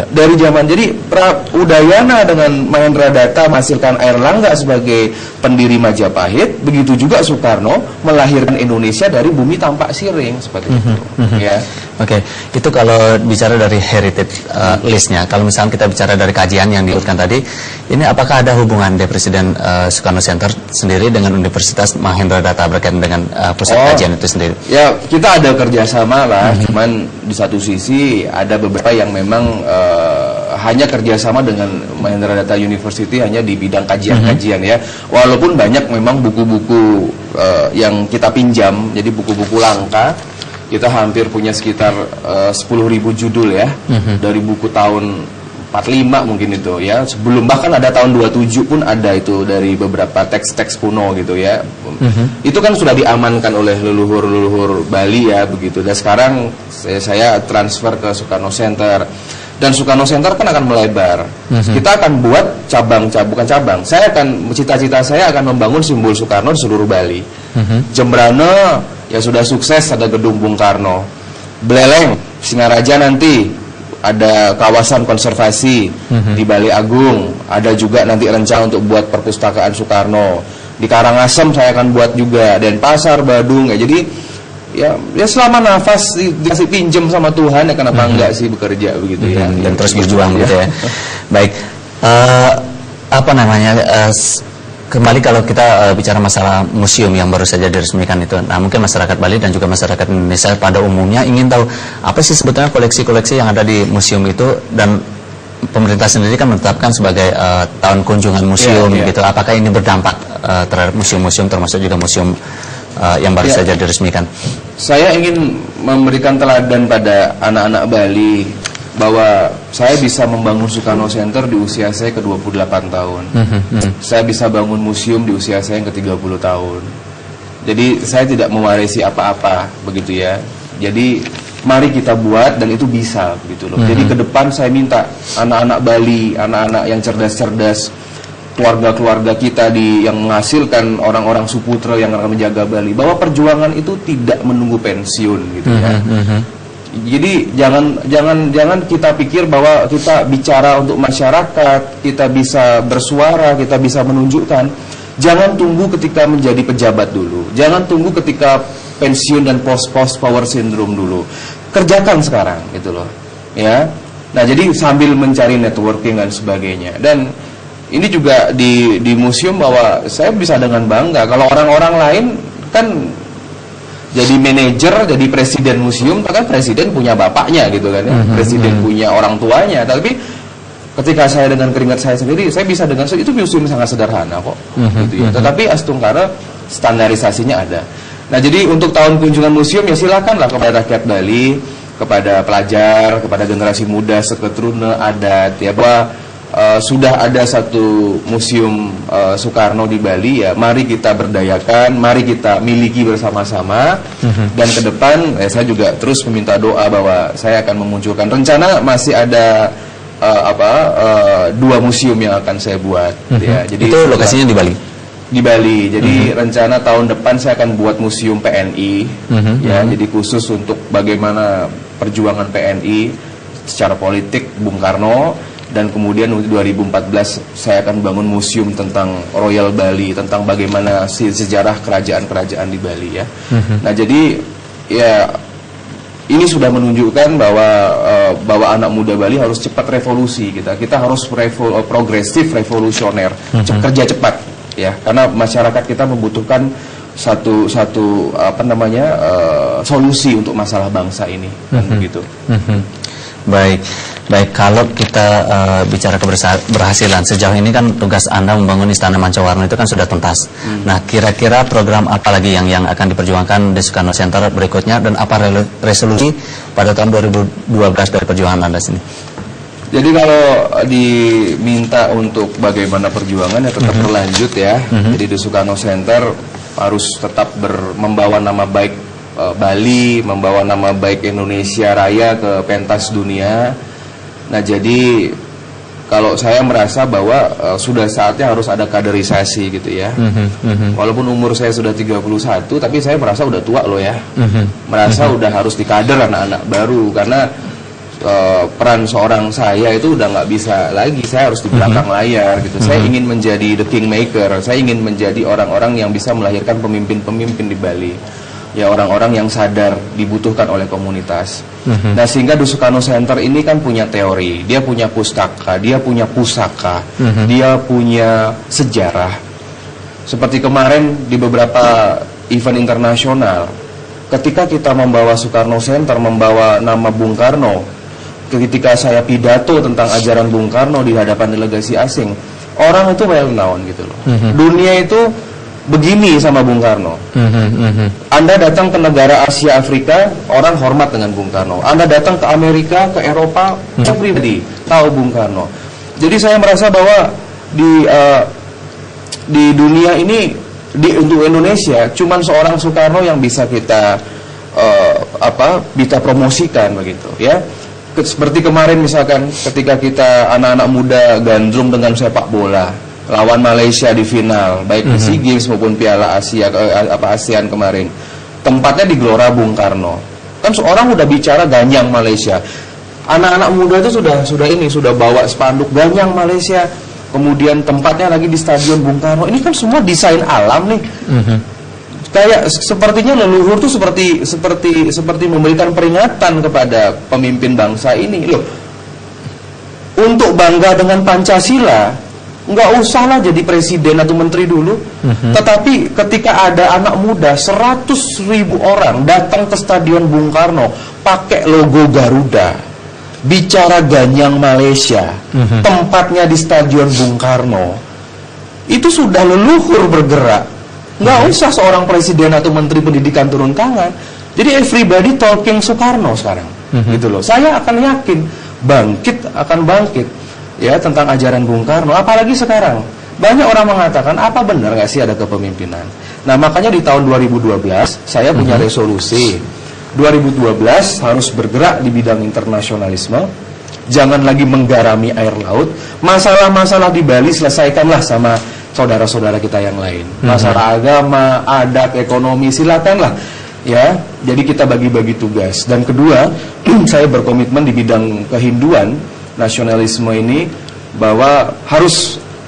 Dari zaman. Jadi Udayana dengan Mahendra Data menghasilkan Erlangga sebagai pendiri Majapahit. Begitu juga Soekarno melahirkan Indonesia dari bumi Tampak Siring, seperti itu. Ya. Oke, itu kalau bicara dari heritage listnya. Kalau misalnya kita bicara dari kajian yang diurutkan tadi, ini apakah ada hubungan dari Presiden Soekarno Center sendiri dengan Universitas Mahendra Data berkaitan dengan pusat kajian itu sendiri? Ya, kita ada kerjasama lah. Cuman di satu sisi ada beberapa yang memang hanya kerjasama dengan Mahendra Data University hanya di bidang kajian-kajian ya. Walaupun banyak memang buku-buku yang kita pinjam, jadi buku-buku langka. Kita hampir punya sekitar 10.000 judul ya, dari buku tahun 45 mungkin itu ya, sebelum bahkan ada tahun 27 pun ada itu dari beberapa teks-teks kuno gitu ya. Itu kan sudah diamankan oleh leluhur-leluhur Bali ya begitu. Dan sekarang saya transfer ke Soekarno Center. Dan Soekarno Center kan akan melebar. Kita akan buat bukan cabang. Saya akan, cita-cita saya akan membangun simbol Soekarno di seluruh Bali. Jembrana ya sudah sukses, ada gedung Bung Karno. Beleleng, Singaraja nanti ada kawasan konservasi di Bali Agung. Ada juga nanti rencana untuk buat perpustakaan Soekarno. Di Karangasem saya akan buat juga, Denpasar, Badung ya. Jadi ya selama nafas dikasih pinjem sama Tuhan ya kenapa enggak sih bekerja begitu ya. Dan terus berjuang gitu ya. Baik, apa namanya? Kembali kalau kita bicara masalah museum yang baru saja diresmikan itu, nah mungkin masyarakat Bali dan juga masyarakat Indonesia pada umumnya ingin tahu apa sih sebetulnya koleksi-koleksi yang ada di museum itu, dan pemerintah sendiri kan menetapkan sebagai tahun kunjungan museum gitu. Apakah ini berdampak terhadap museum-museum termasuk juga museum yang baru saja diresmikan? Saya ingin memberikan teladan pada anak-anak Bali bahwa saya bisa membangun Soekarno Center di usia saya ke-28 tahun. Saya bisa bangun museum di usia saya yang ke-30 tahun. Jadi saya tidak mewarisi apa-apa begitu ya. Jadi mari kita buat dan itu bisa begitu loh. Jadi ke depan saya minta anak-anak Bali, anak-anak yang cerdas-cerdas, keluarga-keluarga kita yang menghasilkan orang-orang Suputra yang akan menjaga Bali, bahwa perjuangan itu tidak menunggu pensiun gitu ya. Jadi jangan kita pikir bahwa kita bicara untuk masyarakat, kita bisa bersuara, kita bisa menunjukkan. Jangan tunggu ketika menjadi pejabat dulu. Jangan tunggu ketika pensiun dan post power syndrome dulu. Kerjakan sekarang gitu loh. Ya. Nah, jadi sambil mencari networking dan sebagainya. Dan ini juga di museum bahwa saya bisa dengan bangga kalau orang-orang lain kan jadi manajer, jadi presiden museum, kan presiden punya bapaknya gitu kan ya. Presiden punya orang tuanya. Tapi ketika saya dengan keringat saya sendiri, saya bisa dengan itu museum sangat sederhana kok. Gitu ya. Tetapi Astungkara standarisasinya ada. Nah, jadi untuk tahun kunjungan museum ya silakanlah kepada rakyat Bali, kepada pelajar, kepada generasi muda, seketruna, adat ya, bahwa sudah ada satu museum Soekarno di Bali, ya mari kita berdayakan, mari kita miliki bersama-sama. Dan ke depan saya juga terus meminta doa bahwa saya akan memunculkan rencana, masih ada 2 museum yang akan saya buat. Ya, jadi itu lokasinya di Bali. Di Bali. Jadi rencana tahun depan saya akan buat museum PNI, ya, jadi khusus untuk bagaimana perjuangan PNI secara politik Bung Karno. Dan kemudian 2014 saya akan bangun museum tentang Royal Bali, tentang bagaimana sejarah kerajaan-kerajaan di Bali, ya. Nah, jadi ya ini sudah menunjukkan bahwa anak muda Bali harus cepat revolusi. Kita harus progresif, revolusioner, kerja cepat, ya, karena masyarakat kita membutuhkan satu solusi untuk masalah bangsa ini, kan begitu. Baik, kalau kita bicara keberhasilan, sejauh ini kan tugas Anda membangun Istana Mancawarno itu kan sudah tuntas. Nah, kira-kira program apa lagi yang akan diperjuangkan di Soekarno Center berikutnya, dan apa resolusi pada tahun 2012 dari perjuangan Anda sini? Jadi kalau diminta untuk bagaimana perjuangan, ya tetap berlanjut, ya. Jadi di Soekarno Center harus tetap membawa nama baik Bali, membawa nama baik Indonesia Raya ke pentas dunia. Nah, jadi kalau saya merasa bahwa sudah saatnya harus ada kaderisasi, gitu, ya. Walaupun umur saya sudah 31, tapi saya merasa udah tua loh, ya. Merasa udah harus dikader anak-anak baru, karena peran seorang saya itu udah nggak bisa lagi. Saya harus di belakang layar, gitu. Saya ingin menjadi the kingmaker. Saya ingin menjadi orang-orang yang bisa melahirkan pemimpin-pemimpin di Bali. Ya, orang-orang yang sadar dibutuhkan oleh komunitas. Nah, sehingga di Soekarno Center ini kan punya teori, dia punya pustaka, dia punya pusaka, dia punya sejarah. Seperti kemarin di beberapa event internasional, ketika kita membawa Soekarno Center, membawa nama Bung Karno, ketika saya pidato tentang ajaran Bung Karno di hadapan delegasi asing, orang itu well known, gitu loh. Dunia itu begini sama Bung Karno. Anda datang ke negara Asia Afrika, orang hormat dengan Bung Karno. Anda datang ke Amerika, ke Eropa, pribadi tahu Bung Karno. Jadi saya merasa bahwa di dunia ini, untuk Indonesia, cuman seorang Soekarno yang bisa kita bisa promosikan, begitu, ya. Seperti kemarin misalkan ketika kita anak-anak muda gandrung dengan sepak bola lawan Malaysia di final, baik di SEA Games maupun Piala Asia ASEAN kemarin, tempatnya di Gelora Bung Karno. Kan seorang udah bicara Ganyang Malaysia. Anak-anak muda itu sudah bawa spanduk Ganyang Malaysia. Kemudian tempatnya lagi di Stadion Bung Karno. Ini kan semua desain alam nih. Kayak sepertinya leluhur tuh seperti memberikan peringatan kepada pemimpin bangsa ini. Loh, untuk bangga dengan Pancasila, nggak usahlah jadi presiden atau menteri dulu. Tetapi ketika ada anak muda 100.000 orang datang ke Stadion Bung Karno pakai logo Garuda, bicara Ganyang Malaysia, tempatnya di Stadion Bung Karno, itu sudah leluhur bergerak. Nggak usah seorang presiden atau menteri pendidikan turun tangan. Jadi everybody talking Soekarno sekarang, gitu loh. Saya akan yakin akan bangkit ya tentang ajaran Bung Karno. Apalagi sekarang banyak orang mengatakan, apa benar nggak sih ada kepemimpinan? Nah, makanya di tahun 2012 saya punya resolusi 2012 harus bergerak di bidang internasionalisme. Jangan lagi menggarami air laut. Masalah-masalah di Bali selesaikanlah sama saudara-saudara kita yang lain. Masalah agama, adat, ekonomi, silakanlah, ya. Jadi kita bagi-bagi tugas. Dan kedua, saya berkomitmen di bidang kehinduan, nasionalisme ini, bahwa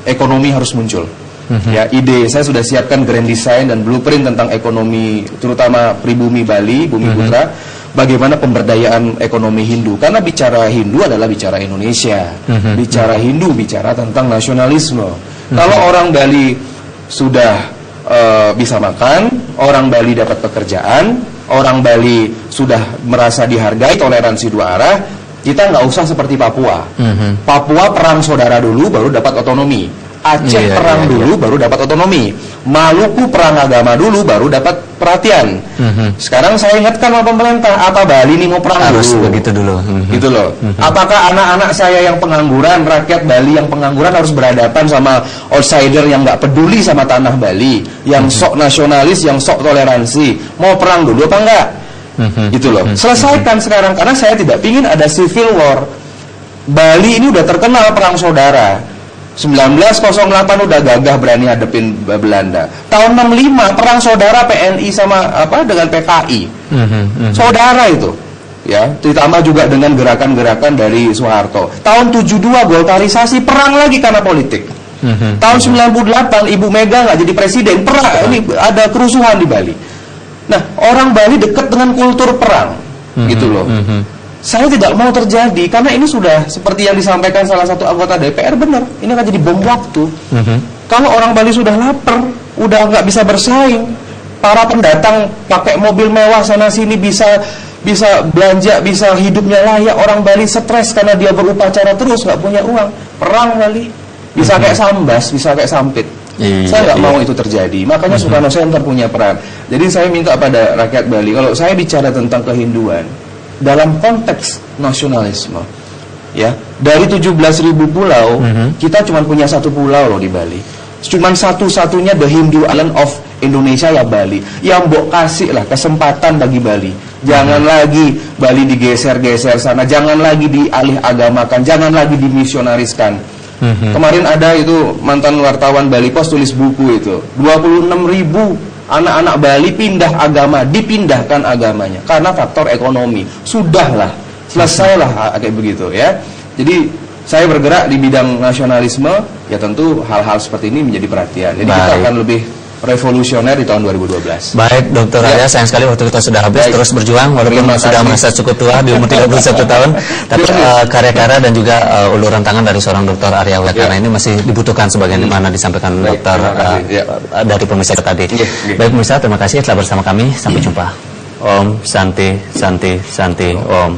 ekonomi harus muncul. Ya, ide saya sudah siapkan grand design dan blueprint tentang ekonomi, terutama pribumi Bali, Bumi Putra. Bagaimana pemberdayaan ekonomi Hindu. Karena bicara Hindu adalah bicara Indonesia. Bicara Hindu, bicara tentang nasionalisme. Kalau orang Bali sudah bisa makan, orang Bali dapat pekerjaan, orang Bali sudah merasa dihargai, toleransi dua arah, kita nggak usah seperti Papua. Papua perang saudara dulu baru dapat otonomi. Aceh perang dulu baru dapat otonomi. Maluku perang agama dulu baru dapat perhatian. Sekarang saya ingatkan sama pemerintah, apa Bali ini mau perang Harus dulu? begitu dulu. Gitu loh. Apakah anak-anak saya yang pengangguran, rakyat Bali yang pengangguran harus berhadapan sama outsider yang nggak peduli sama tanah Bali, yang sok nasionalis, yang sok toleransi? Mau perang dulu apa enggak? Gitu loh. Selesaikan sekarang, karena saya tidak ingin ada civil war. Bali ini udah terkenal perang saudara. 1908 udah gagah berani hadepin Belanda. Tahun 65 perang saudara PNI sama dengan PKI. Saudara itu. Ya, ditambah juga dengan gerakan-gerakan dari Soeharto. Tahun 72 golkarisasi, perang lagi karena politik. Tahun 98 Ibu Mega nggak jadi presiden, perang. Ini ada kerusuhan di Bali. Nah, orang Bali dekat dengan kultur perang. Gitu loh. Saya tidak mau terjadi, karena ini sudah seperti yang disampaikan salah satu anggota DPR, benar, ini akan jadi bom waktu. Kalau orang Bali sudah lapar, udah nggak bisa bersaing, para pendatang pakai mobil mewah sana sini, bisa belanja, bisa hidupnya layak, orang Bali stres karena dia berupacara terus, nggak punya uang, perang kali, bisa kayak Sambas, bisa kayak Sampit. Saya nggak mau itu terjadi, makanya Sukarno Center punya peran. Jadi saya minta pada rakyat Bali, kalau saya bicara tentang kehinduan dalam konteks nasionalisme, ya, dari 17.000 pulau, kita cuma punya satu pulau loh di Bali. Cuman satu-satunya the Hindu Island of Indonesia ya Bali. Yang mbok kasih lah kesempatan bagi Bali. Jangan lagi Bali digeser-geser sana, jangan lagi dialih agamakan, jangan lagi dimisionariskan. Kemarin ada itu mantan wartawan Bali Post tulis buku itu, 26.000 anak-anak Bali pindah agama, dipindahkan agamanya karena faktor ekonomi. Sudahlah, selesailah kayak begitu ya. Jadi saya bergerak di bidang nasionalisme, ya tentu hal-hal seperti ini menjadi perhatian. Jadi kita akan lebih revolusioner di tahun 2012. Baik, Dr. Arya, sayang sekali waktu kita sudah habis. Terus berjuang walaupun sudah merasa cukup tua di umur 31 tahun, tapi karya-karya dan juga uluran tangan dari seorang Dr. Arya Wicaksono ini masih dibutuhkan sebagaimana disampaikan dokter dari pemirsa tadi. Baik pemirsa, terima kasih telah bersama kami. Sampai jumpa. Om Santi Santi Santi Om.